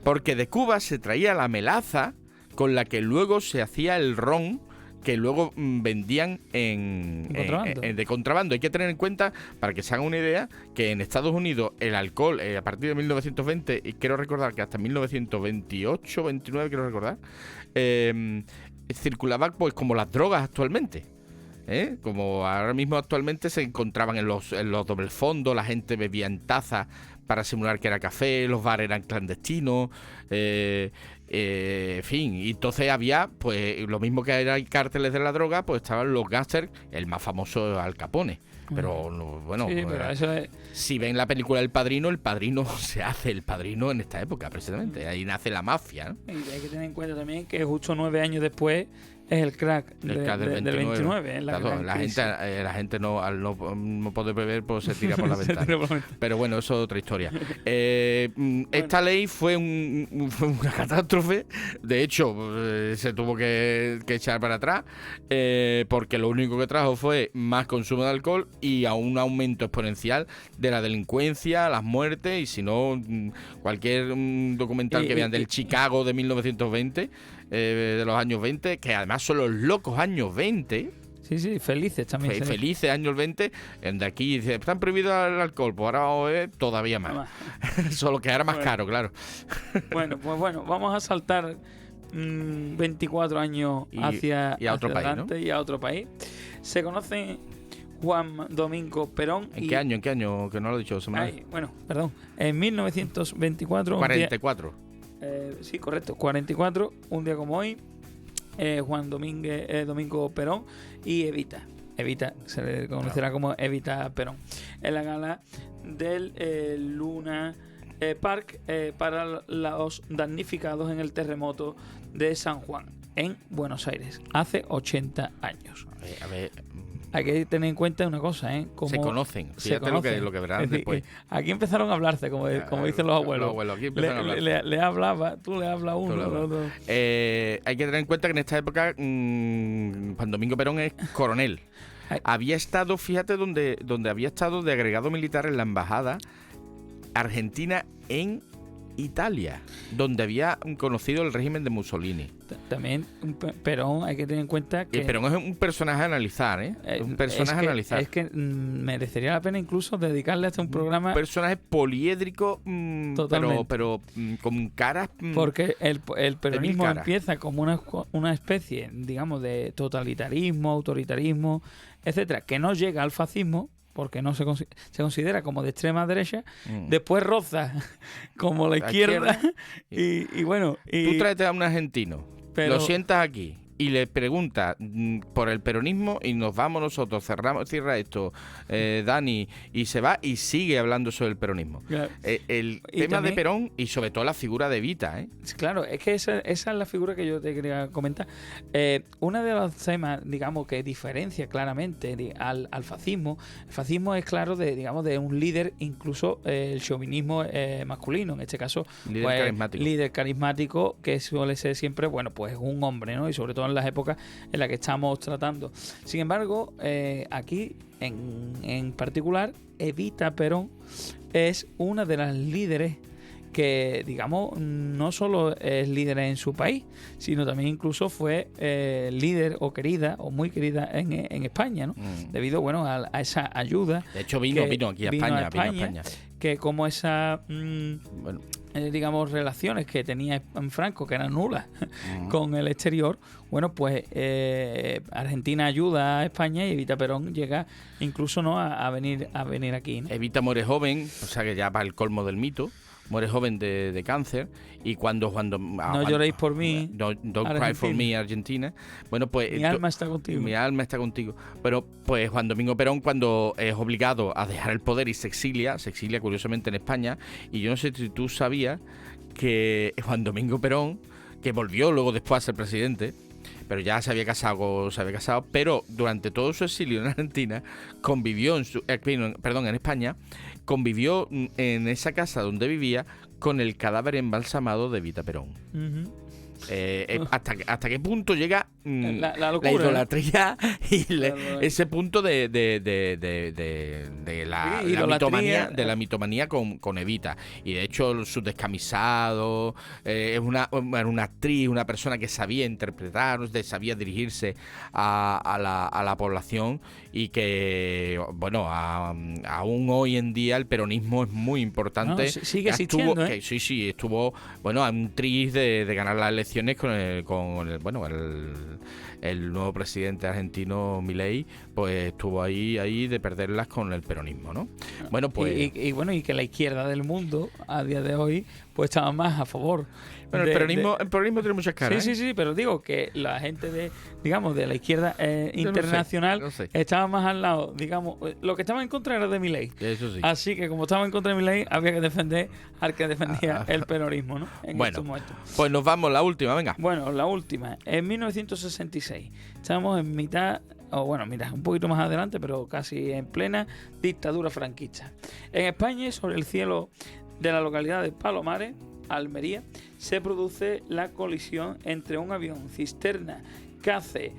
Porque de Cuba se traía la melaza con la que luego se hacía el ron que luego vendían de contrabando. Hay que tener en cuenta, para que se hagan una idea, que en Estados Unidos el alcohol, a partir de 1920, y quiero recordar que hasta 1928, 29, quiero recordar, circulaba pues como las drogas actualmente. Como ahora mismo actualmente se encontraban en los doble fondos, la gente bebía en tazas para simular que era café, los bares eran clandestinos, en fin, y entonces había, pues lo mismo que eran cárteles de la droga, pues estaban los gángsters, el más famoso Al Capone. Pero bueno, sí, pero eso es... si ven la película El Padrino se hace El Padrino en esta época, precisamente. Ahí nace la mafia, ¿no? Y hay que tener en cuenta también que justo 9 años después es el crack, del 29. La gente no, al no poder beber, pues se tira por la ventana. Pero bueno, eso es otra historia. Esta ley fue una catástrofe. De hecho, se tuvo que echar para atrás, porque lo único que trajo fue más consumo de alcohol y a un aumento exponencial de la delincuencia, las muertes, y si no, cualquier documental que vean del Chicago de 1920, de los años 20, que además son los locos años 20. Sí, felices también. Felices años 20, de aquí dice, están prohibidos el alcohol, pues ahora vamos a ver todavía más. Solo que ahora más caro, claro. Bueno, vamos a saltar 24 años hacia otro país, adelante, ¿no? Y a otro país. Se conoce Juan Domingo Perón. ¿En qué año? Que no lo he dicho. En 1924. 44. Sí, correcto, 44, un día como hoy, Juan Domingo Perón y Evita, se le conocerá como Evita Perón, en la gala del Luna Park para los damnificados en el terremoto de San Juan, en Buenos Aires, hace 80 años. A ver. Hay que tener en cuenta una cosa, Como se conocen. Fíjate lo que verán después. Aquí empezaron a hablarse, como dicen los abuelos. Aquí empezaron a hablar. Le hablaba, tú le hablas uno. Hay que tener en cuenta que en esta época Juan Domingo Perón es coronel. Había estado, fíjate, donde había estado de agregado militar en la embajada argentina en Italia, donde había conocido el régimen de Mussolini. También Perón, hay que tener en cuenta que... Perón es un personaje a analizar, un personaje a analizar. Es que merecería la pena incluso dedicarle hasta un programa... Un personaje poliédrico, pero con caras... Porque el peronismo empieza como una especie, digamos, de totalitarismo, autoritarismo, etcétera, que no llega al fascismo, porque no se considera como de extrema derecha, después roza como la izquierda. Y bueno... Tú tráete a un argentino, lo sientas aquí y le preguntas por el peronismo y nos vamos nosotros, cierra esto, Dani, y se va y sigue hablando sobre el peronismo. Claro. El tema también, de Perón y sobre todo la figura de Evita. Claro, es que esa es la figura que yo te quería comentar. Una de los temas, digamos, que diferencia claramente al fascismo. El fascismo es claro de un líder, incluso el chauvinismo masculino, en este caso líder carismático, que suele ser siempre, pues un hombre, ¿no? Y sobre todo en las épocas en las que estamos tratando. Sin embargo, aquí en particular, Evita Perón es una de las líderes que, digamos, no solo es líder en su país, sino también incluso fue líder o querida o muy querida en España, ¿no? Debido, a esa ayuda. De hecho, vino aquí a España. Que como esa... digamos, relaciones que tenía Franco, que eran nulas con el exterior, pues Argentina ayuda a España y Evita Perón llega incluso a venir aquí, ¿no? Evita muere joven, o sea que ya va el colmo del mito. Muere joven de cáncer, y cuando no lloréis por mí, don't cry for me, Argentina. Pues mi alma está contigo. Mi alma está contigo. Pero pues Juan Domingo Perón, cuando es obligado a dejar el poder y se exilia curiosamente en España, y yo no sé si tú sabías que Juan Domingo Perón, que volvió luego después a ser presidente, pero ya se había casado, pero durante todo su exilio en Argentina convivió en España, convivió en esa casa donde vivía con el cadáver embalsamado de Evita Perón. ¿Hasta qué punto llega La locura, idolatría y ese punto de la idolatría, mitomanía, con Evita. Y de hecho su descamisado, es una actriz, una persona que sabía interpretar, sabía dirigirse a la población, y que, bueno, aún hoy en día el peronismo es muy importante. No, sigue existiendo, estuvo, bueno, a un tris de ganar las elecciones con el nuevo presidente argentino Milei, pues estuvo ahí de perderlas con el peronismo, ¿no? Bueno, pues y que la izquierda del mundo a día de hoy pues estaba más a favor. Bueno, el peronismo tiene muchas caras. Sí, pero digo que la gente de la izquierda internacional no sé. estaba más al lado, digamos, lo que estaba en contra era de Milei. Eso sí. Así que como estaba en contra de Milei, había que defender al que defendía el peronismo, ¿no? En estos momentos. Pues nos vamos, la última, venga. Bueno, la última, en 1966. Estamos en mitad, un poquito más adelante, pero casi en plena dictadura franquista. En España, sobre el cielo de la localidad de Palomares, Almería, se produce la colisión entre un avión cisterna CACE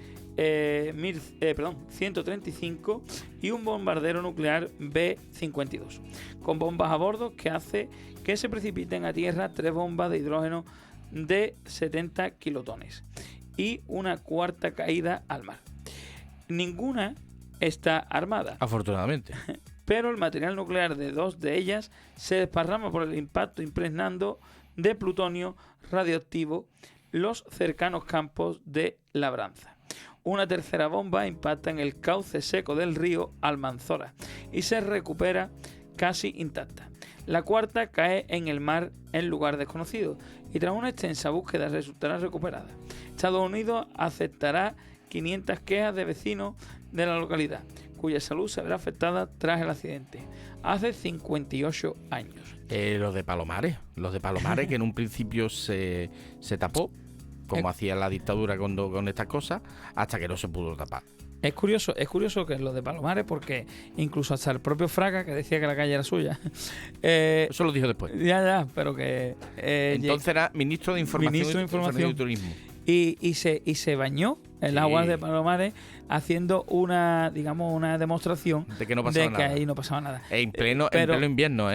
135 y un bombardero nuclear B-52, con bombas a bordo que hace que se precipiten a tierra 3 bombas de hidrógeno de 70 kilotones y una cuarta caída al mar. Ninguna está armada, afortunadamente, pero el material nuclear de 2 de ellas se desparrama por el impacto, impregnando de plutonio radioactivo los cercanos campos de labranza. Una tercera bomba impacta en el cauce seco del río Almanzora y se recupera casi intacta. La cuarta cae en el mar en lugar desconocido y tras una extensa búsqueda resultará recuperada. Estados Unidos aceptará 500 quejas de vecinos de la localidad, cuya salud se verá afectada tras el accidente, hace 58 años. Los de Palomares, que en un principio se tapó, como hacía la dictadura con estas cosas, hasta que no se pudo tapar. Es curioso que lo de Palomares, porque incluso hasta el propio Fraga, que decía que la calle era suya. Eso lo dijo después. Ya, pero que... entonces era ministro de Información y Turismo. Y se bañó en las aguas de Palomares haciendo una demostración de que no pasaba nada. Ahí no pasaba nada. En pleno invierno,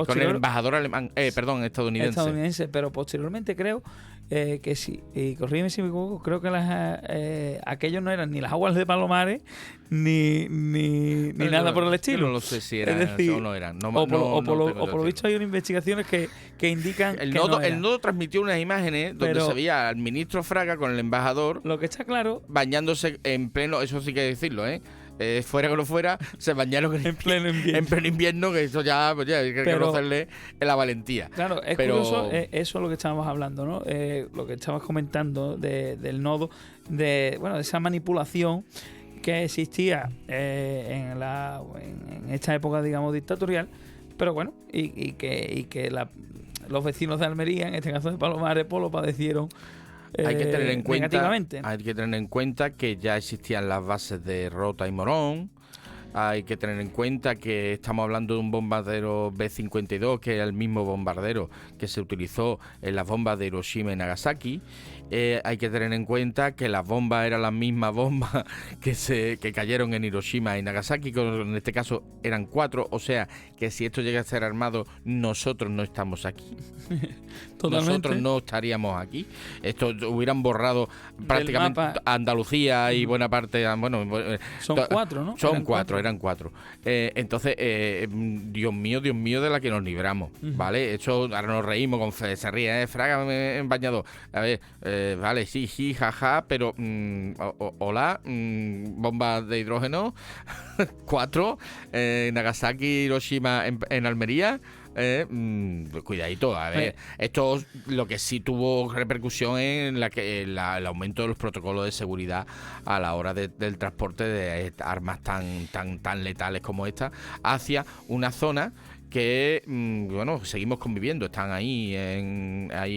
con el embajador alemán, estadounidense. Pero posteriormente creo que sí, y corrígeme si me equivoco, creo que aquellos no eran ni las aguas de Palomares ni nada por el estilo. Yo no lo sé si eran o no eran. Por lo visto hay unas investigaciones que indican el que nodo transmitió unas imágenes donde se veía al ministro Fraga con el embajador. Lo que está claro, bañándose en pleno, eso sí que decirlo, fuera que no fuera, se bañaron en pleno invierno, que eso ya, pues hay que reconocerle la valentía. Claro, es curioso, eso es lo que estábamos hablando, ¿no? Lo que estabas comentando del nodo, de esa manipulación que existía en esta época, digamos, dictatorial, pero bueno, y que los vecinos de Almería, en este caso de Palomares, pues lo padecieron. Hay que tener en cuenta, negativamente. Hay que tener en cuenta que ya existían las bases de Rota y Morón. Hay que tener en cuenta que estamos hablando de un bombardero B-52, que era el mismo bombardero que se utilizó en las bombas de Hiroshima y Nagasaki. Hay que tener en cuenta que las bombas eran las mismas bombas que cayeron en Hiroshima y Nagasaki, que en este caso eran 4, o sea que si esto llega a ser armado, nosotros no estamos aquí. Totalmente. Nosotros no estaríamos aquí. Esto hubieran borrado prácticamente Andalucía y buena parte. Son 4, ¿no? Eran 4. Entonces, Dios mío, de la que nos libramos, ¿vale? Esto ahora nos reímos, se ríe, Fraga en bañador. A ver, vale, sí, jaja, pero hola, bombas de hidrógeno, 4, Nagasaki, Hiroshima en Almería. Cuidadito, a ver, esto lo que sí tuvo repercusión en el aumento de los protocolos de seguridad a la hora del transporte de armas tan letales como esta hacia una zona que seguimos conviviendo, están ahí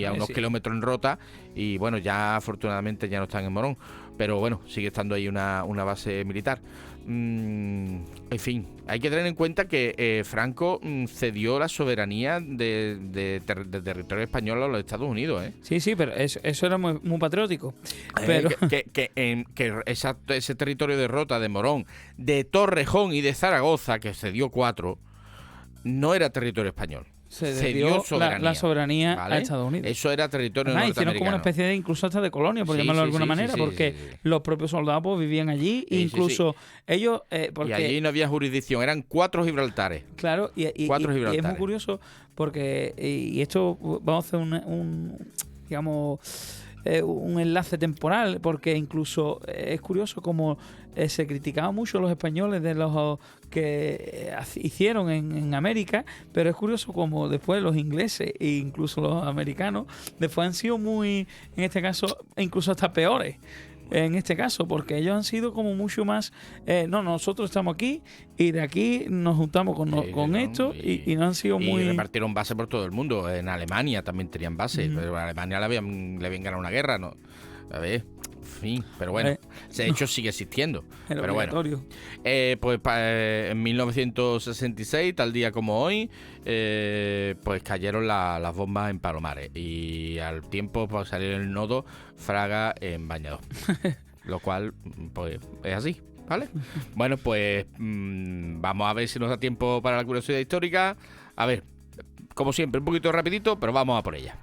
a unos kilómetros en Rota y ya afortunadamente ya no están en Morón, pero sigue estando ahí una base militar. En fin, hay que tener en cuenta que Franco cedió la soberanía de territorio español a los Estados Unidos, ¿eh? Sí, pero eso era muy patriótico. Pero Ese territorio de Rota, de Morón, de Torrejón y de Zaragoza, que cedió 4, no era territorio español. se dio la soberanía, ¿vale?, a Estados Unidos. Eso era territorio norteamericano. Hicieron como una especie de, incluso hasta de colonia, por llamarlo de alguna manera, porque los propios soldados pues, vivían allí, incluso ellos... porque, y allí no había jurisdicción, eran 4 Gibraltares. Claro, y es muy curioso porque, y esto vamos a hacer digamos... un enlace temporal, porque incluso es curioso como se criticaba mucho a los españoles de los que hicieron en América, pero es curioso como después los ingleses e incluso los americanos después han sido muy, en este caso, incluso hasta peores. En este caso, porque ellos han sido como mucho más... nosotros estamos aquí y de aquí nos juntamos con esto y no han sido muy... Y repartieron bases por todo el mundo. En Alemania también tenían bases, pero en Alemania le habían ganado una guerra, ¿no? A ver, en fin, pero bueno, ese hecho sigue existiendo. Pero bueno, en 1966, tal día como hoy, pues cayeron las bombas en Palomares y al tiempo pues, salió el nodo Fraga en Bañador, lo cual pues es así, ¿vale? Bueno, pues vamos a ver si nos da tiempo para la curiosidad histórica. A ver, como siempre, un poquito rapidito, pero vamos a por ella.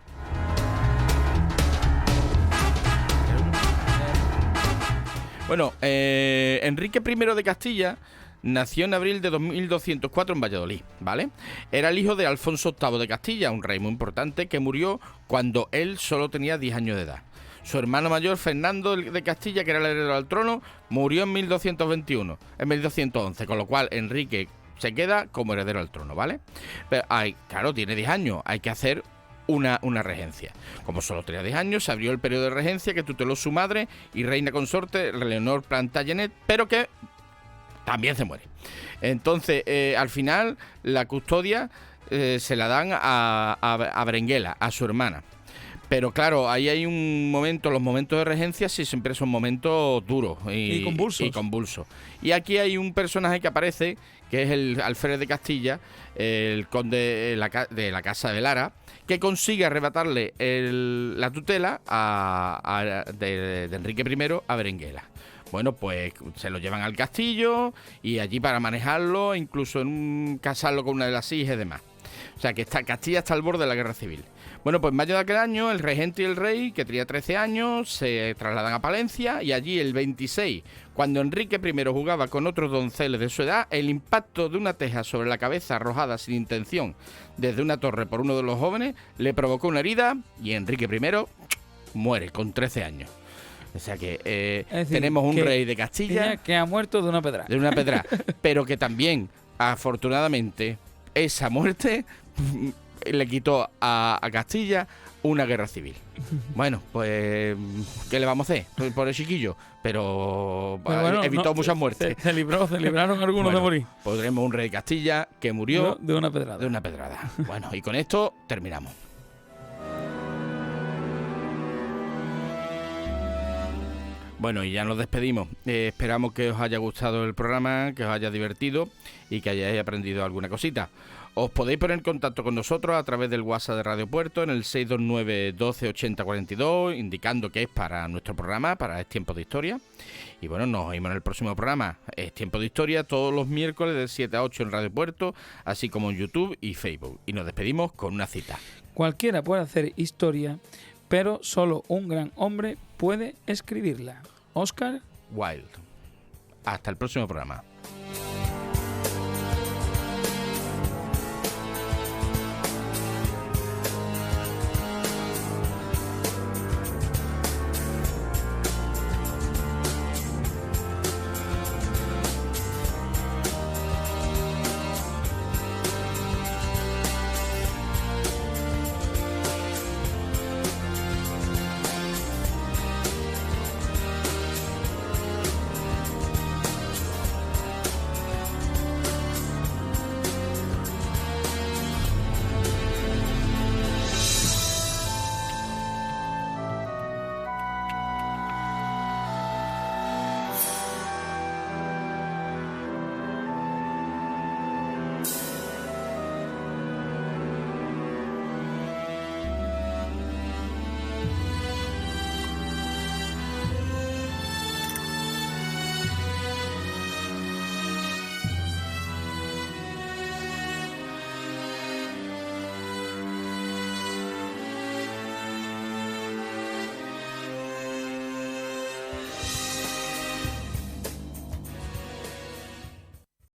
Bueno, Enrique I de Castilla nació en abril de 2204 en Valladolid, ¿vale? Era el hijo de Alfonso VIII de Castilla, un rey muy importante que murió cuando él solo tenía 10 años de edad. Su hermano mayor, Fernando de Castilla, que era el heredero al trono, murió en 1211, con lo cual Enrique se queda como heredero al trono, ¿vale? Pero, claro, tiene 10 años, hay que hacer una regencia. Como solo tenía 10 años, se abrió el periodo de regencia que tuteló su madre y reina consorte, Leonor Plantagenet, pero que también se muere. Entonces, al final, la custodia se la dan a Berenguela, a su hermana. Pero claro, ahí hay un momento, los momentos de regencia sí siempre son momentos duros y convulsos. Y aquí hay un personaje que aparece, que es el alférez de Castilla, el conde de la Casa de Lara, que consigue arrebatarle la tutela de Enrique I a Berenguela. Bueno, pues se lo llevan al castillo y allí para manejarlo, incluso casarlo con una de las hijas y demás. O sea que Castilla está al borde de la guerra civil. Bueno, pues en mayo de aquel año, el regente y el rey, que tenía 13 años, se trasladan a Palencia y allí el 26, cuando Enrique I jugaba con otros donceles de su edad, el impacto de una teja sobre la cabeza arrojada sin intención desde una torre por uno de los jóvenes le provocó una herida y Enrique I muere con 13 años. O sea que tenemos un rey de Castilla que ha muerto de una pedrada. De una pedrada, pero que también, afortunadamente, esa muerte le quitó a Castilla una guerra civil. Bueno, pues ¿qué le vamos a hacer? Por el chiquillo, pero bueno, evitó muchas muertes. Se libraron algunos de morir. Podremos un rey de Castilla que murió de una pedrada. Bueno, y con esto terminamos. Bueno, y ya nos despedimos. Esperamos que os haya gustado el programa, que os haya divertido y que hayáis aprendido alguna cosita. Os podéis poner en contacto con nosotros a través del WhatsApp de Radio Puerto en el 629 12 80 42, indicando que es para nuestro programa, para Es Tiempo de Historia. Y bueno, nos oímos en el próximo programa. Es Tiempo de Historia todos los miércoles de 7 a 8 en Radio Puerto, así como en YouTube y Facebook. Y nos despedimos con una cita. Cualquiera puede hacer historia, pero solo un gran hombre puede escribirla. Oscar Wilde. Hasta el próximo programa.